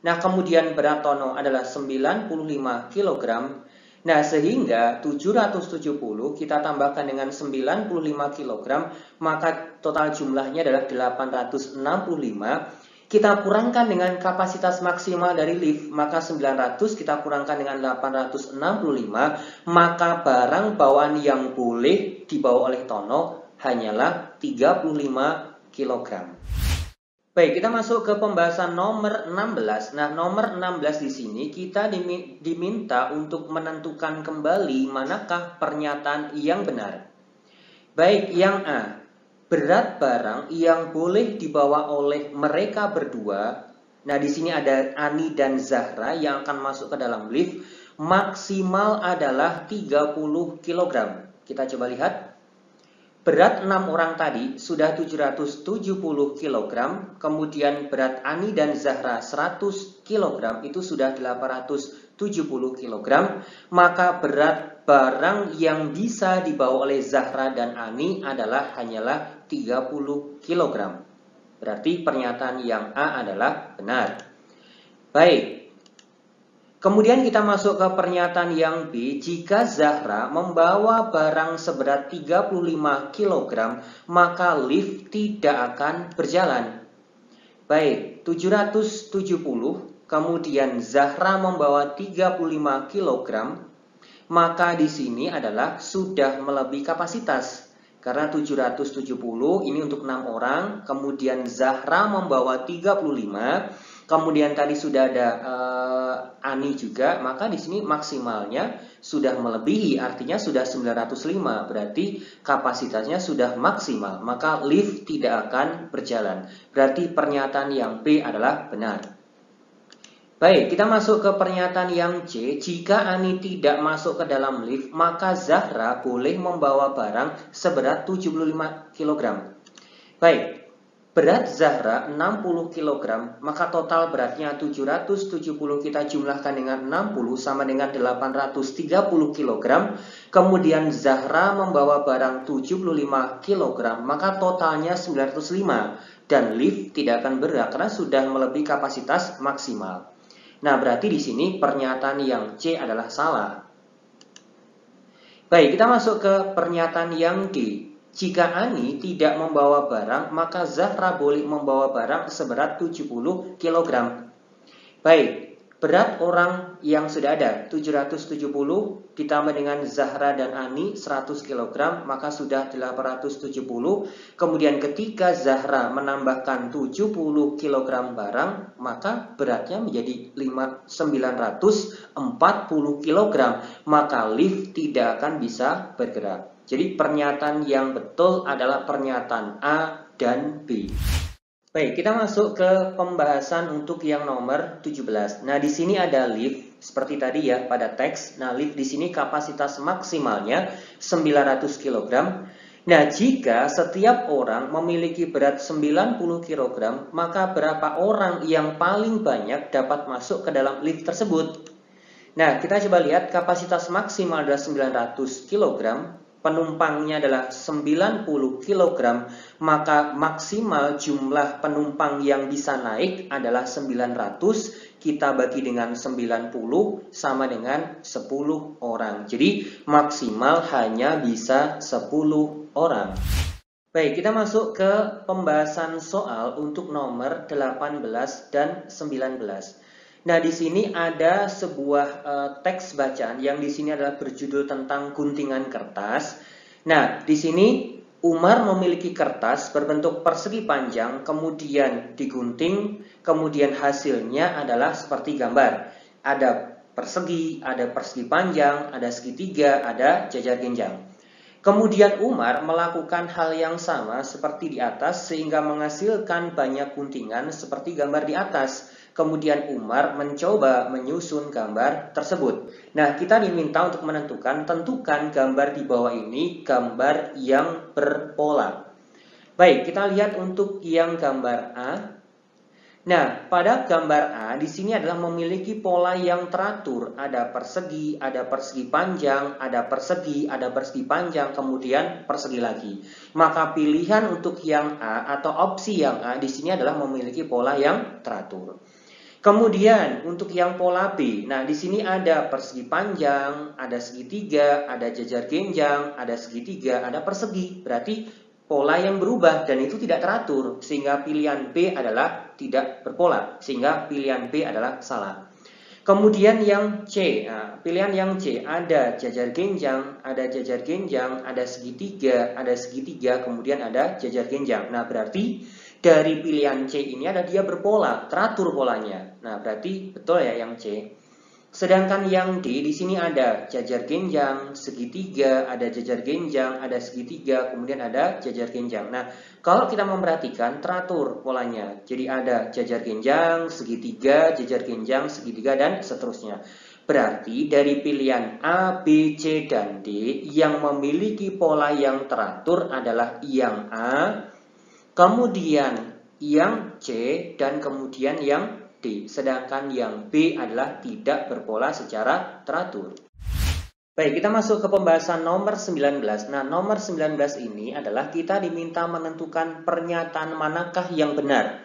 Nah, kemudian berat Tono adalah 95 kg. Nah, sehingga 770 kita tambahkan dengan 95 kg, maka total jumlahnya adalah 865. Kita kurangkan dengan kapasitas maksimal dari lift, maka 900 kita kurangkan dengan 865, maka barang bawaan yang boleh dibawa oleh Tono hanyalah 35 kg. Baik, kita masuk ke pembahasan nomor 16. Nah, nomor 16 di sini kita diminta untuk menentukan kembali manakah pernyataan yang benar. Baik, yang A, berat barang yang boleh dibawa oleh mereka berdua. Nah, di sini ada Ani dan Zahra yang akan masuk ke dalam lift, maksimal adalah 30 kg. Kita coba lihat. Berat 6 orang tadi sudah 770 kg, kemudian berat Ani dan Zahra 100 kg, itu sudah 870 kg, maka berat barang yang bisa dibawa oleh Zahra dan Ani adalah hanyalah 30 kg. Berarti pernyataan yang A adalah benar. Baik. Kemudian kita masuk ke pernyataan yang B, jika Zahra membawa barang seberat 35 kg, maka lift tidak akan berjalan. Baik, 770, kemudian Zahra membawa 35 kg, maka di sini adalah sudah melebihi kapasitas. Karena 770 ini untuk 6 orang, kemudian Zahra membawa 35, kemudian tadi sudah ada Ani juga, maka di sini maksimalnya sudah melebihi, artinya sudah 905, berarti kapasitasnya sudah maksimal, maka lift tidak akan berjalan. Berarti pernyataan yang B adalah benar. Baik, kita masuk ke pernyataan yang C. Jika Ani tidak masuk ke dalam lift, maka Zahra boleh membawa barang seberat 75 kg. Baik, berat Zahra 60 kg, maka total beratnya 770 kita jumlahkan dengan 60 sama dengan 830 kg. Kemudian Zahra membawa barang 75 kg, maka totalnya 905. Dan lift tidak akan bergerak karena sudah melebihi kapasitas maksimal. Nah, berarti di sini pernyataan yang C adalah salah. Baik, kita masuk ke pernyataan yang D. Jika Ani tidak membawa barang, maka Zahra boleh membawa barang seberat 70 kg. Baik, berat orang yang sudah ada 770 ditambah dengan Zahra dan Ani 100 kg, maka sudah 870. Kemudian ketika Zahra menambahkan 70 kg barang, maka beratnya menjadi 940 kg, maka lift tidak akan bisa bergerak. Jadi pernyataan yang betul adalah pernyataan A dan B. Baik, kita masuk ke pembahasan untuk yang nomor 17. Nah, di sini ada lift seperti tadi ya pada teks. Nah, lift di sini kapasitas maksimalnya 900 kg. Nah, jika setiap orang memiliki berat 90 kg, maka berapa orang yang paling banyak dapat masuk ke dalam lift tersebut? Nah, kita coba lihat kapasitas maksimal adalah 900 kg. Penumpangnya adalah 90 kg, maka maksimal jumlah penumpang yang bisa naik adalah 900, kita bagi dengan 90 sama dengan 10 orang. Jadi maksimal hanya bisa 10 orang. Baik, kita masuk ke pembahasan soal untuk nomor 18 dan 19. Nah, di sini ada sebuah teks bacaan yang di sini adalah berjudul tentang guntingan kertas. Nah, di sini Umar memiliki kertas berbentuk persegi panjang, kemudian digunting, kemudian hasilnya adalah seperti gambar. Ada persegi panjang, ada segitiga, ada jajar genjang. Kemudian Umar melakukan hal yang sama seperti di atas sehingga menghasilkan banyak guntingan seperti gambar di atas. Kemudian Umar mencoba menyusun gambar tersebut. Nah, kita diminta untuk tentukan gambar di bawah ini gambar yang berpola. Baik, kita lihat untuk yang gambar A. Nah, pada gambar A di sini adalah memiliki pola yang teratur. Ada persegi panjang, ada persegi panjang, kemudian persegi lagi. Maka pilihan untuk yang A atau opsi yang A di sini adalah memiliki pola yang teratur. Kemudian untuk yang pola B, nah di sini ada persegi panjang, ada segitiga, ada jajar genjang, ada segitiga, ada persegi. Berarti pola yang berubah dan itu tidak teratur, sehingga pilihan B adalah tidak berpola, sehingga pilihan B adalah salah. Kemudian yang C, nah, pilihan yang C ada jajar genjang, ada segitiga, kemudian ada jajar genjang. Nah, berarti dari pilihan C ini ada dia berpola, teratur polanya. Nah, berarti betul ya yang C. Sedangkan yang D di sini ada jajar genjang, segitiga, ada jajar genjang, ada segitiga, kemudian ada jajar genjang. Nah, kalau kita memperhatikan teratur polanya. Jadi ada jajar genjang, segitiga, dan seterusnya. Berarti dari pilihan A, B, C, dan D yang memiliki pola yang teratur adalah yang A, kemudian yang C, dan kemudian yang D. Sedangkan yang B adalah tidak berpola secara teratur. Baik, kita masuk ke pembahasan nomor 19. Nah, nomor 19 ini adalah kita diminta menentukan pernyataan manakah yang benar.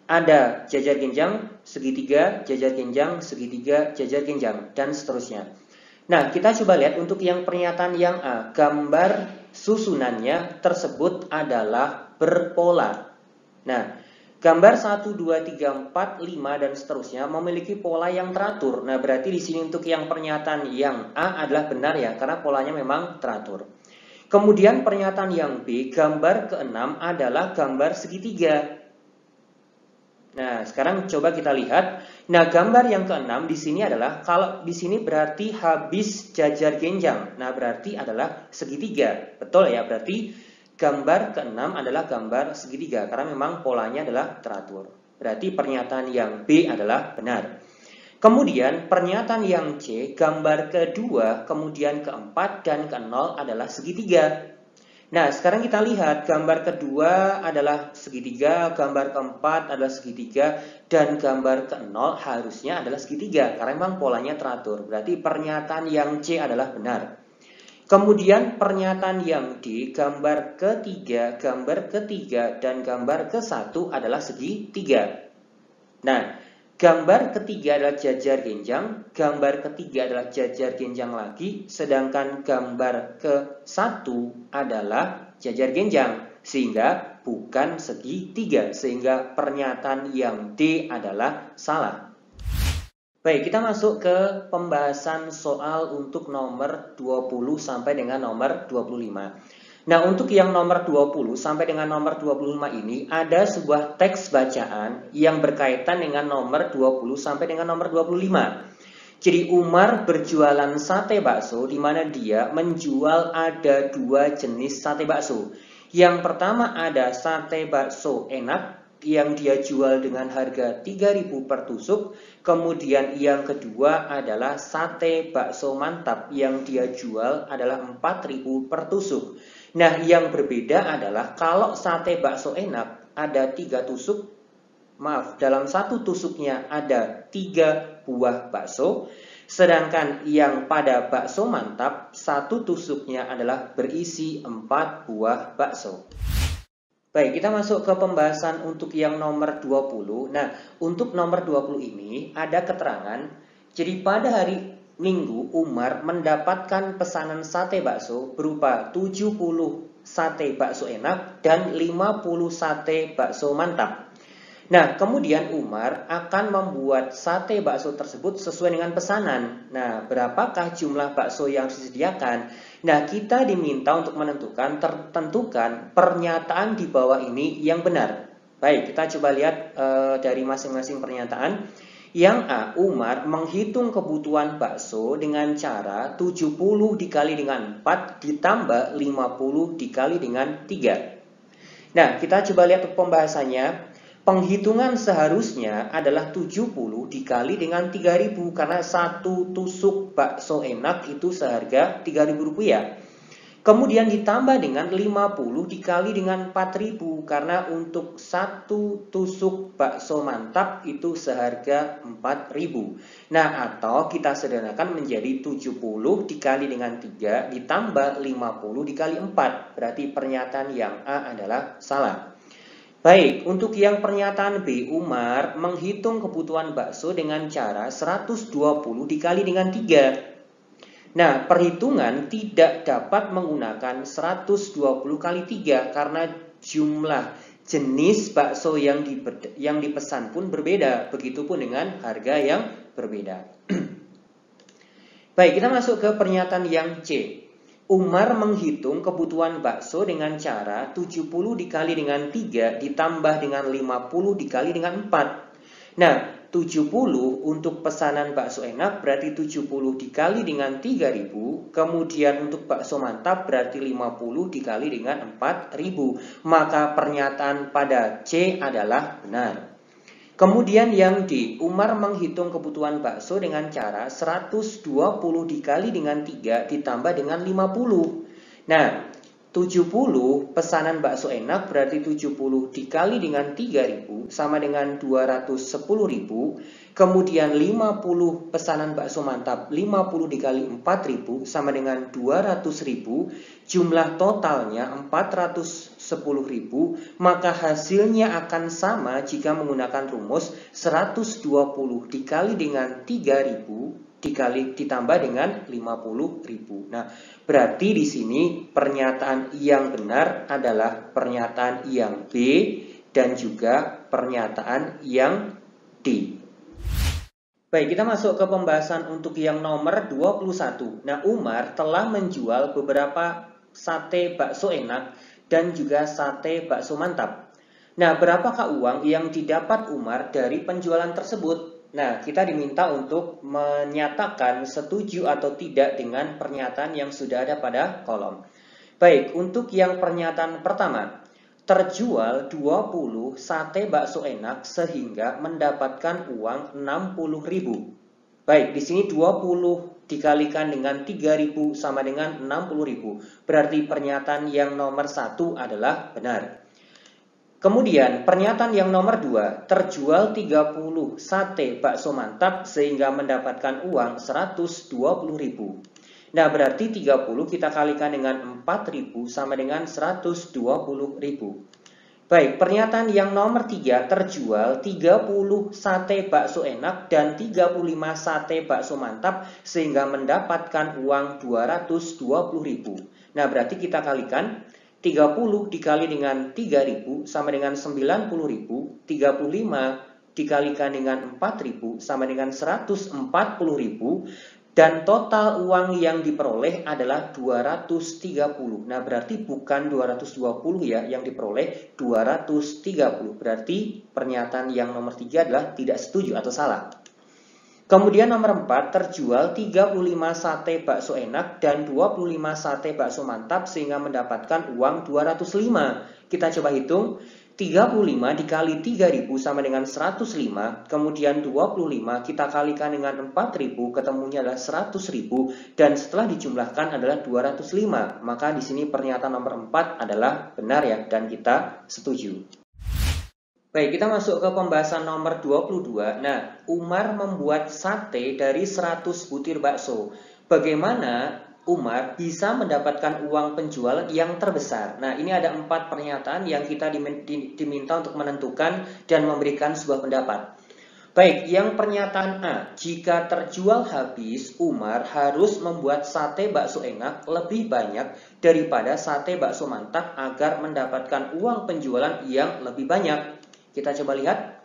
Ada jajar genjang, segitiga, jajar genjang, dan seterusnya. Nah, kita coba lihat untuk yang pernyataan yang A. Gambar susunannya tersebut adalah berpola. Nah, gambar 1, 2, 3, 4, 5, dan seterusnya memiliki pola yang teratur. Nah, berarti di sini untuk yang pernyataan yang A adalah benar ya, karena polanya memang teratur. Kemudian pernyataan yang B, gambar ke-6 adalah gambar segitiga. Nah, sekarang coba kita lihat. Nah, gambar yang ke-6 di sini adalah, kalau di sini berarti habis jajar genjang. Nah, berarti adalah segitiga. Betul ya, berarti gambar ke-6 adalah gambar segitiga karena memang polanya adalah teratur. Berarti pernyataan yang B adalah benar. Kemudian pernyataan yang C, gambar kedua, kemudian keempat dan ke-0 adalah segitiga. Nah, sekarang kita lihat gambar kedua adalah segitiga, gambar keempat adalah segitiga, dan gambar ke-0 harusnya adalah segitiga, karena memang polanya teratur. Berarti pernyataan yang C adalah benar. Kemudian pernyataan yang D, gambar ketiga, dan gambar ke-1 adalah segitiga. Nah, gambar ketiga adalah jajar genjang, gambar ketiga adalah jajar genjang lagi, sedangkan gambar ke-1 adalah jajar genjang, sehingga bukan segitiga, sehingga pernyataan yang D adalah salah. Baik, kita masuk ke pembahasan soal untuk nomor 20 sampai dengan nomor 25. Nah, untuk yang nomor 20 sampai dengan nomor 25 ini ada sebuah teks bacaan yang berkaitan dengan nomor 20 sampai dengan nomor 25. Jadi Umar berjualan sate bakso di mana dia menjual ada dua jenis sate bakso. Yang pertama ada sate bakso enak yang dia jual dengan harga 3.000 per tusuk. Kemudian yang kedua adalah sate bakso mantap yang dia jual adalah 4.000 per tusuk. Nah, yang berbeda adalah kalau sate bakso enak ada 3 tusuk, maaf, dalam satu tusuknya ada 3 buah bakso, sedangkan yang pada bakso mantap satu tusuknya adalah berisi 4 buah bakso. Baik, kita masuk ke pembahasan untuk yang nomor 20. Nah, untuk nomor 20 ini ada keterangan, jadi pada hari Minggu, Umar mendapatkan pesanan sate bakso berupa 70 sate bakso enak dan 50 sate bakso mantap. Nah, kemudian Umar akan membuat sate bakso tersebut sesuai dengan pesanan. Nah, berapakah jumlah bakso yang disediakan? Nah, kita diminta untuk tentukan pernyataan di bawah ini yang benar. Baik, kita coba lihat dari masing-masing pernyataan. Yang A, Umar menghitung kebutuhan bakso dengan cara 70 dikali dengan 4 ditambah 50 dikali dengan 3. Nah, kita coba lihat pembahasannya. Penghitungan seharusnya adalah 70 dikali dengan 3.000 karena satu tusuk bakso enak itu seharga 3.000 rupiah. Kemudian ditambah dengan 50 dikali dengan 4.000 karena untuk satu tusuk bakso mantap itu seharga 4.000. Nah, atau kita sederhanakan menjadi 70 dikali dengan 3 ditambah 50 dikali 4. Berarti pernyataan yang A adalah salah. Baik, untuk yang pernyataan B, Umar menghitung kebutuhan bakso dengan cara 120 dikali dengan 3. Nah, perhitungan tidak dapat menggunakan 120 kali 3 karena jumlah jenis bakso yang dipesan pun berbeda. Begitupun dengan harga yang berbeda. Baik, kita masuk ke pernyataan yang C. Umar menghitung kebutuhan bakso dengan cara 70 dikali dengan 3 ditambah dengan 50 dikali dengan 4. Nah, 70 untuk pesanan bakso enak berarti 70 dikali dengan 3.000. Kemudian untuk bakso mantap berarti 50 dikali dengan 4.000. Maka pernyataan pada C adalah benar. Kemudian yang D, Umar menghitung kebutuhan bakso dengan cara 120 dikali dengan 3 ditambah dengan 50. Nah, 70 pesanan bakso enak berarti 70 dikali dengan 3.000 sama dengan 210.000. Kemudian 50 pesanan bakso mantap 50 dikali 4.000 sama dengan 200.000. Jumlah totalnya 410.000. Maka hasilnya akan sama jika menggunakan rumus 120 dikali dengan 3.000 ditambah dengan 50.000. Nah, berarti di sini pernyataan yang benar adalah pernyataan yang B dan juga pernyataan yang D. Baik, kita masuk ke pembahasan untuk yang nomor 21. Nah, Umar telah menjual beberapa sate bakso enak dan juga sate bakso mantap. Nah, berapakah uang yang didapat Umar dari penjualan tersebut? Nah, kita diminta untuk menyatakan setuju atau tidak dengan pernyataan yang sudah ada pada kolom. Baik, untuk yang pernyataan pertama, terjual 20 sate bakso enak sehingga mendapatkan uang 60.000. Baik, di sini 20 dikalikan dengan 3.000 sama dengan 60.000. Berarti pernyataan yang nomor 1 adalah benar. Kemudian pernyataan yang nomor 2, terjual 30 sate bakso mantap sehingga mendapatkan uang 120.000. Nah, berarti 30 kita kalikan dengan 4.000 sama dengan 120.000. Baik, pernyataan yang nomor 3, terjual 30 sate bakso enak dan 35 sate bakso mantap sehingga mendapatkan uang 220.000. Nah, berarti kita kalikan 30 dikali dengan 3.000 sama dengan 90.000, 35 dikalikan dengan 4.000 sama dengan 140.000, dan total uang yang diperoleh adalah 230. Nah, berarti bukan 220 ya yang diperoleh, 230. Berarti pernyataan yang nomor 3 adalah tidak setuju atau salah. Kemudian nomor 4, terjual 35 sate bakso enak dan 25 sate bakso mantap sehingga mendapatkan uang 205. Kita coba hitung, 35 dikali 3.000 sama dengan 105, kemudian 25 kita kalikan dengan 4.000, ketemunya adalah 100.000, dan setelah dijumlahkan adalah 205. Maka di sini pernyataan nomor 4 adalah benar ya, dan kita setuju. Baik, kita masuk ke pembahasan nomor 22. Nah, Umar membuat sate dari 100 butir bakso. Bagaimana Umar bisa mendapatkan uang penjualan yang terbesar? Nah, ini ada 4 pernyataan yang kita diminta untuk menentukan dan memberikan sebuah pendapat. Baik, yang pernyataan A, jika terjual habis, Umar harus membuat sate bakso enak lebih banyak daripada sate bakso mantap agar mendapatkan uang penjualan yang lebih banyak. Kita coba lihat.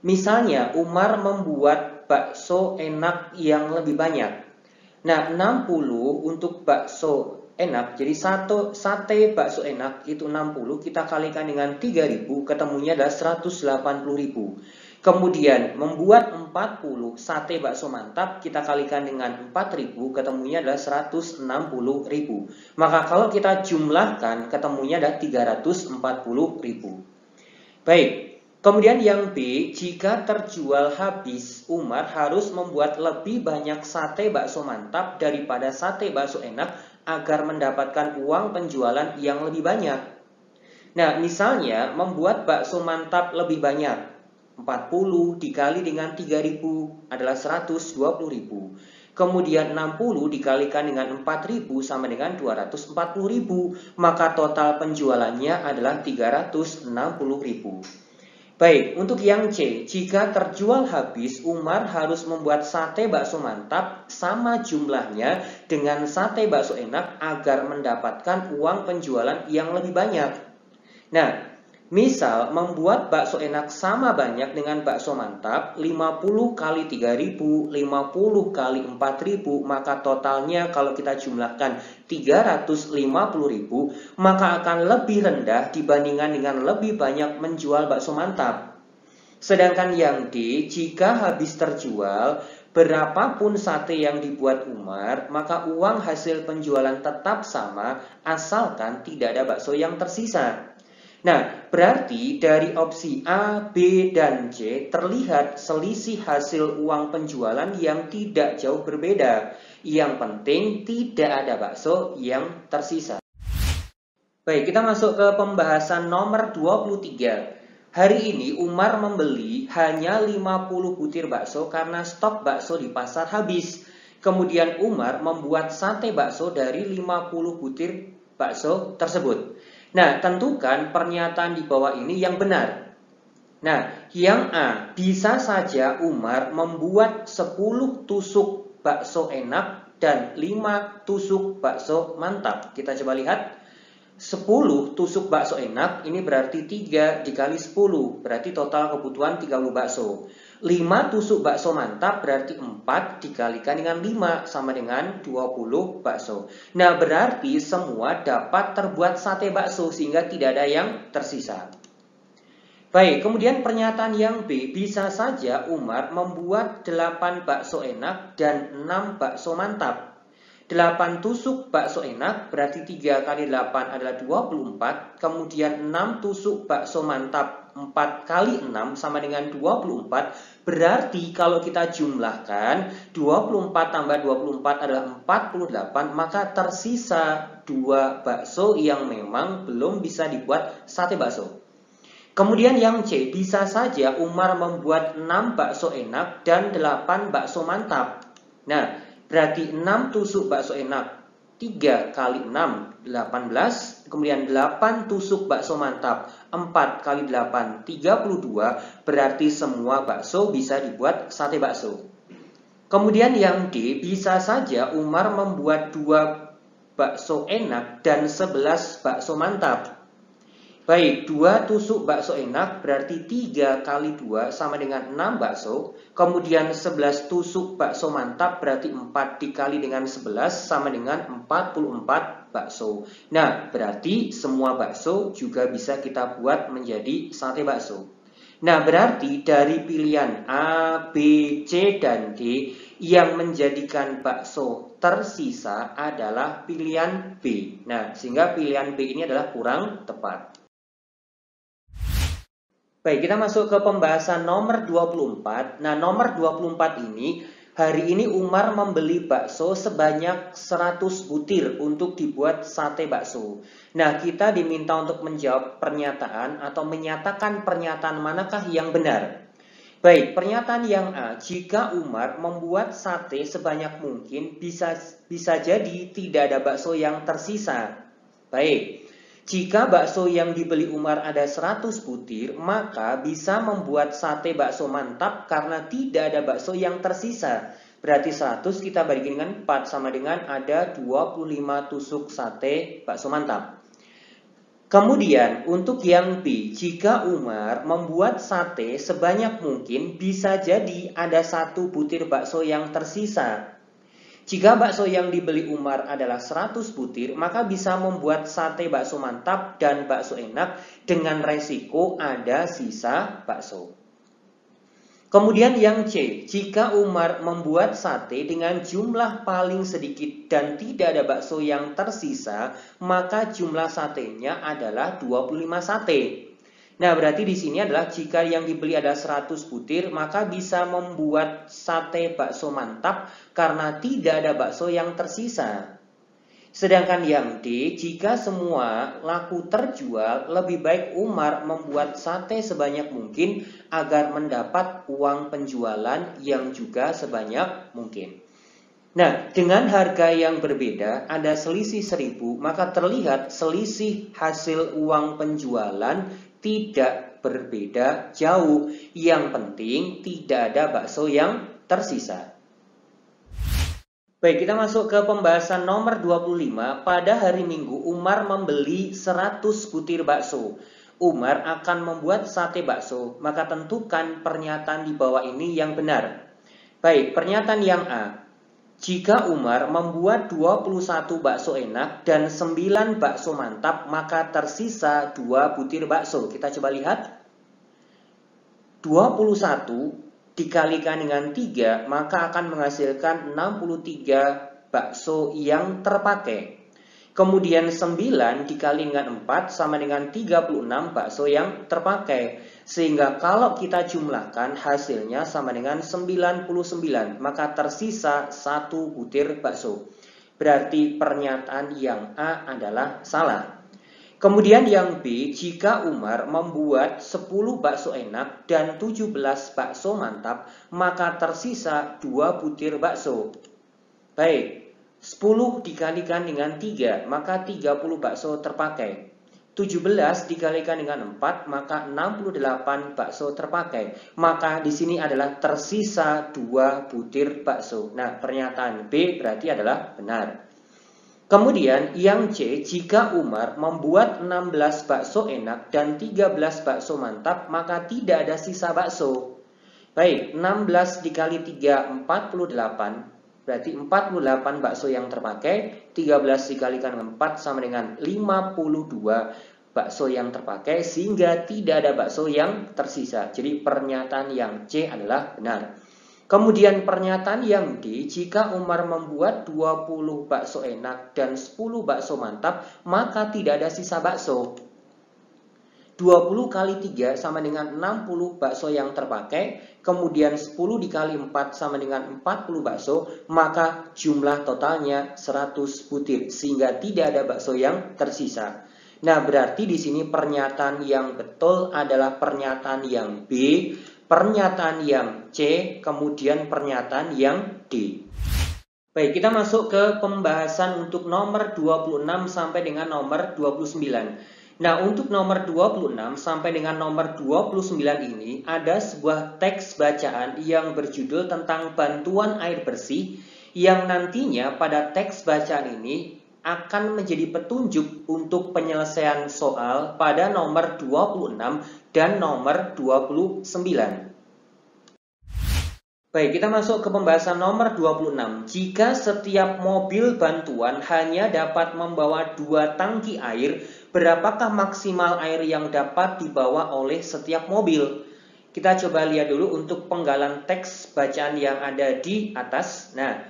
Misalnya, Umar membuat bakso enak yang lebih banyak. Nah, 60 untuk bakso enak. Jadi sate bakso enak itu 60. Kita kalikan dengan 3.000. Ketemunya adalah 180.000. Kemudian, membuat 40 sate bakso mantap. Kita kalikan dengan 4.000. Ketemunya adalah 160.000. Maka kalau kita jumlahkan, ketemunya adalah 340.000. Baik. Kemudian yang B, jika terjual habis, Umar harus membuat lebih banyak sate bakso mantap daripada sate bakso enak agar mendapatkan uang penjualan yang lebih banyak. Nah, misalnya membuat bakso mantap lebih banyak, 40 dikali dengan 3.000 adalah 120.000. Kemudian 60 dikalikan dengan 4.000 sama dengan 240.000, maka total penjualannya adalah 360.000. Baik, untuk yang C, jika terjual habis, Umar harus membuat sate bakso mantap sama jumlahnya dengan sate bakso enak agar mendapatkan uang penjualan yang lebih banyak. Nah, misal membuat bakso enak sama banyak dengan bakso mantap, 50 kali 3.000, 50 kali 4.000, maka totalnya kalau kita jumlahkan 350.000, maka akan lebih rendah dibandingkan dengan lebih banyak menjual bakso mantap. Sedangkan yang D, jika habis terjual, berapapun sate yang dibuat Umar, maka uang hasil penjualan tetap sama asalkan tidak ada bakso yang tersisa. Nah, berarti dari opsi A, B, dan C terlihat selisih hasil uang penjualan yang tidak jauh berbeda. Yang penting tidak ada bakso yang tersisa. Baik, kita masuk ke pembahasan nomor 23. Hari ini Umar membeli hanya 50 butir bakso karena stok bakso di pasar habis. Kemudian Umar membuat sate bakso dari 50 butir bakso tersebut. Nah, tentukan pernyataan di bawah ini yang benar. Nah, yang A, bisa saja Umar membuat 10 tusuk bakso enak dan 5 tusuk bakso mantap. Kita coba lihat. 10 tusuk bakso enak, ini berarti 3 dikali 10, berarti total kebutuhan 30 bakso. 5 tusuk bakso mantap berarti 4 dikalikan dengan 5 sama dengan 20 bakso. Nah, berarti semua dapat terbuat sate bakso sehingga tidak ada yang tersisa. Baik, kemudian pernyataan yang B, bisa saja Umar membuat 8 bakso enak dan 6 bakso mantap. 8 tusuk bakso enak, berarti 3 kali 8 adalah 24. Kemudian 6 tusuk bakso mantap, 4 kali 6 sama dengan 24. Berarti kalau kita jumlahkan, 24 tambah 24 adalah 48, maka tersisa 2 bakso yang memang belum bisa dibuat sate bakso. Kemudian yang C, bisa saja Umar membuat 6 bakso enak dan 8 bakso mantap. Nah, berarti 6 tusuk bakso enak, 3 kali 6, 18. Kemudian 8 tusuk bakso mantap, 4 kali 8, 32. Berarti semua bakso bisa dibuat sate bakso. Kemudian yang D, bisa saja Umar membuat 2 bakso enak dan 11 bakso mantap. Baik, 2 tusuk bakso enak berarti 3 kali 2 sama dengan 6 bakso. Kemudian 11 tusuk bakso mantap berarti 4 dikali dengan 11 sama dengan 44 bakso. Nah, berarti semua bakso juga bisa kita buat menjadi sate bakso. Nah, berarti dari pilihan A, B, C, dan D yang menjadikan bakso tersisa adalah pilihan B. Nah, sehingga pilihan B ini adalah kurang tepat. Baik, kita masuk ke pembahasan nomor 24. Nah, nomor 24 ini, hari ini Umar membeli bakso sebanyak 100 butir untuk dibuat sate bakso. Nah, kita diminta untuk menjawab pernyataan atau menyatakan pernyataan manakah yang benar. Baik, pernyataan yang A, jika Umar membuat sate sebanyak mungkin, bisa jadi tidak ada bakso yang tersisa. Baik. Jika bakso yang dibeli Umar ada 100 butir, maka bisa membuat sate bakso mantap karena tidak ada bakso yang tersisa. Berarti 100 kita bagi dengan 4 sama dengan ada 25 tusuk sate bakso mantap. Kemudian untuk yang B, jika Umar membuat sate sebanyak mungkin, bisa jadi ada 1 butir bakso yang tersisa. Jika bakso yang dibeli Umar adalah 100 butir, maka bisa membuat sate bakso mantap dan bakso enak dengan resiko ada sisa bakso. Kemudian yang C, jika Umar membuat sate dengan jumlah paling sedikit dan tidak ada bakso yang tersisa, maka jumlah satenya adalah 25 sate. Nah, berarti di sini adalah jika yang dibeli ada 100 butir, maka bisa membuat sate bakso mantap karena tidak ada bakso yang tersisa. Sedangkan yang D, jika semua laku terjual, lebih baik Umar membuat sate sebanyak mungkin agar mendapat uang penjualan yang juga sebanyak mungkin. Nah, dengan harga yang berbeda, ada selisih 1000, maka terlihat selisih hasil uang penjualan tidak berbeda jauh. Yang penting tidak ada bakso yang tersisa. Baik, kita masuk ke pembahasan nomor 25. Pada hari Minggu, Umar membeli 100 butir bakso. Umar akan membuat sate bakso, maka tentukan pernyataan di bawah ini yang benar. Baik, pernyataan yang A. Jika Umar membuat 21 bakso enak dan 9 bakso mantap, maka tersisa 2 butir bakso. Kita coba lihat. 21 dikalikan dengan 3, maka akan menghasilkan 63 bakso yang terpakai. Kemudian 9 dikali dengan 4 sama dengan 36 bakso yang terpakai. Sehingga kalau kita jumlahkan hasilnya sama dengan 99, maka tersisa 1 butir bakso. Berarti pernyataan yang A adalah salah. Kemudian yang B, jika Umar membuat 10 bakso enak dan 17 bakso mantap, maka tersisa 2 butir bakso. Baik, 10 dikalikan dengan 3, maka 30 bakso terpakai. 17 dikalikan dengan 4, maka 68 bakso terpakai. Maka di sini adalah tersisa 2 butir bakso. Nah, pernyataan B berarti adalah benar. Kemudian yang C, jika Umar membuat 16 bakso enak dan 13 bakso mantap, maka tidak ada sisa bakso. Baik, 16 dikali 3, 48. Berarti 48 bakso yang terpakai, 13 dikalikan dengan 4 sama dengan 52 bakso yang terpakai, sehingga tidak ada bakso yang tersisa. Jadi pernyataan yang C adalah benar. Kemudian pernyataan yang D, jika Umar membuat 20 bakso enak dan 10 bakso mantap, maka tidak ada sisa bakso. 20 kali 3 sama dengan 60 bakso yang terpakai, kemudian 10 dikali 4 sama dengan 40 bakso, maka jumlah totalnya 100 butir, sehingga tidak ada bakso yang tersisa. Nah, berarti di sini pernyataan yang betul adalah pernyataan yang B, pernyataan yang C, kemudian pernyataan yang D. Baik, kita masuk ke pembahasan untuk nomor 26 sampai dengan nomor 29. Nah, untuk nomor 26 sampai dengan nomor 29 ini ada sebuah teks bacaan yang berjudul tentang bantuan air bersih yang nantinya pada teks bacaan ini akan menjadi petunjuk untuk penyelesaian soal pada nomor 26 dan nomor 29. Baik, kita masuk ke pembahasan nomor 26. Jika setiap mobil bantuan hanya dapat membawa 2 tangki air, berapakah maksimal air yang dapat dibawa oleh setiap mobil? Kita coba lihat dulu untuk penggalan teks bacaan yang ada di atas. Nah,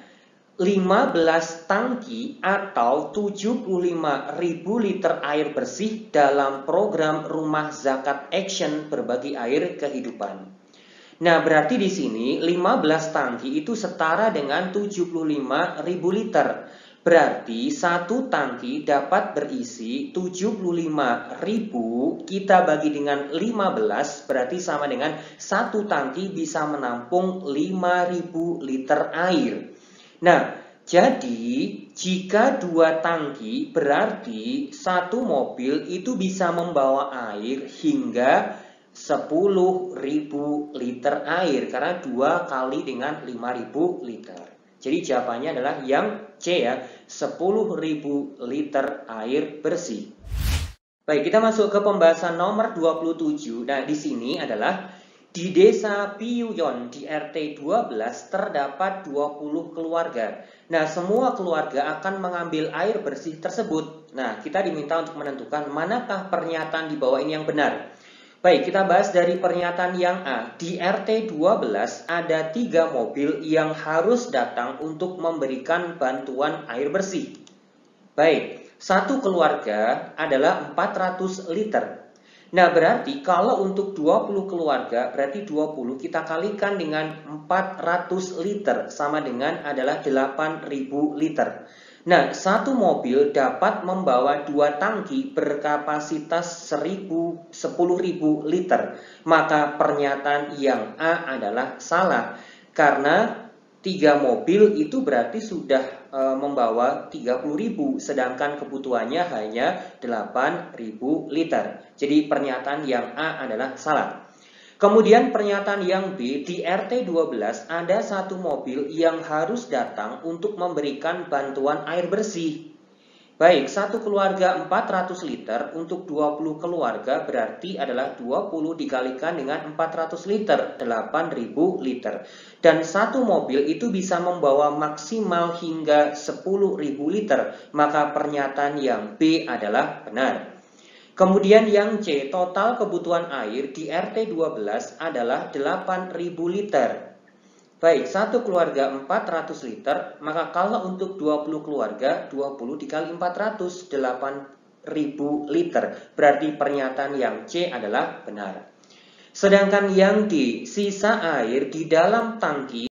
15 tangki atau 75.000 liter air bersih dalam program Rumah Zakat Action Berbagi Air Kehidupan. Nah, berarti di sini 15 tangki itu setara dengan 75.000 liter. Berarti satu tangki dapat berisi 75.000, kita bagi dengan 15, berarti sama dengan satu tangki bisa menampung 5.000 liter air. Nah, jadi jika 2 tangki berarti satu mobil itu bisa membawa air hingga 10.000 liter air, karena 2 kali dengan 5.000 liter. Jadi jawabannya adalah yang C ya, 10.000 liter air bersih. Baik, kita masuk ke pembahasan nomor 27. Nah, di sini adalah di desa Piyuyon di RT 12 terdapat 20 keluarga. Nah, semua keluarga akan mengambil air bersih tersebut. Nah, kita diminta untuk menentukan manakah pernyataan di bawah ini yang benar. Baik, kita bahas dari pernyataan yang A. Di RT 12 ada 3 mobil yang harus datang untuk memberikan bantuan air bersih. Baik, satu keluarga adalah 400 liter. Nah, berarti kalau untuk 20 keluarga, berarti 20 kita kalikan dengan 400 liter, sama dengan adalah 8.000 liter. Nah, satu mobil dapat membawa 2 tangki berkapasitas 10.000 liter. Maka pernyataan yang A adalah salah. Karena 3 mobil itu berarti sudah membawa 30.000, sedangkan kebutuhannya hanya 8.000 liter. Jadi pernyataan yang A adalah salah. Kemudian pernyataan yang B, di RT 12 ada satu mobil yang harus datang untuk memberikan bantuan air bersih. Baik, satu keluarga 400 liter untuk 20 keluarga berarti adalah 20 dikalikan dengan 400 liter, 8.000 liter. Dan satu mobil itu bisa membawa maksimal hingga 10.000 liter, maka pernyataan yang B adalah benar. Kemudian yang C, total kebutuhan air di RT 12 adalah 8.000 liter. Baik, satu keluarga 400 liter, maka kalau untuk 20 keluarga, 20 dikali 400, 8.000 liter. Berarti pernyataan yang C adalah benar. Sedangkan yang D, sisa air di dalam tangki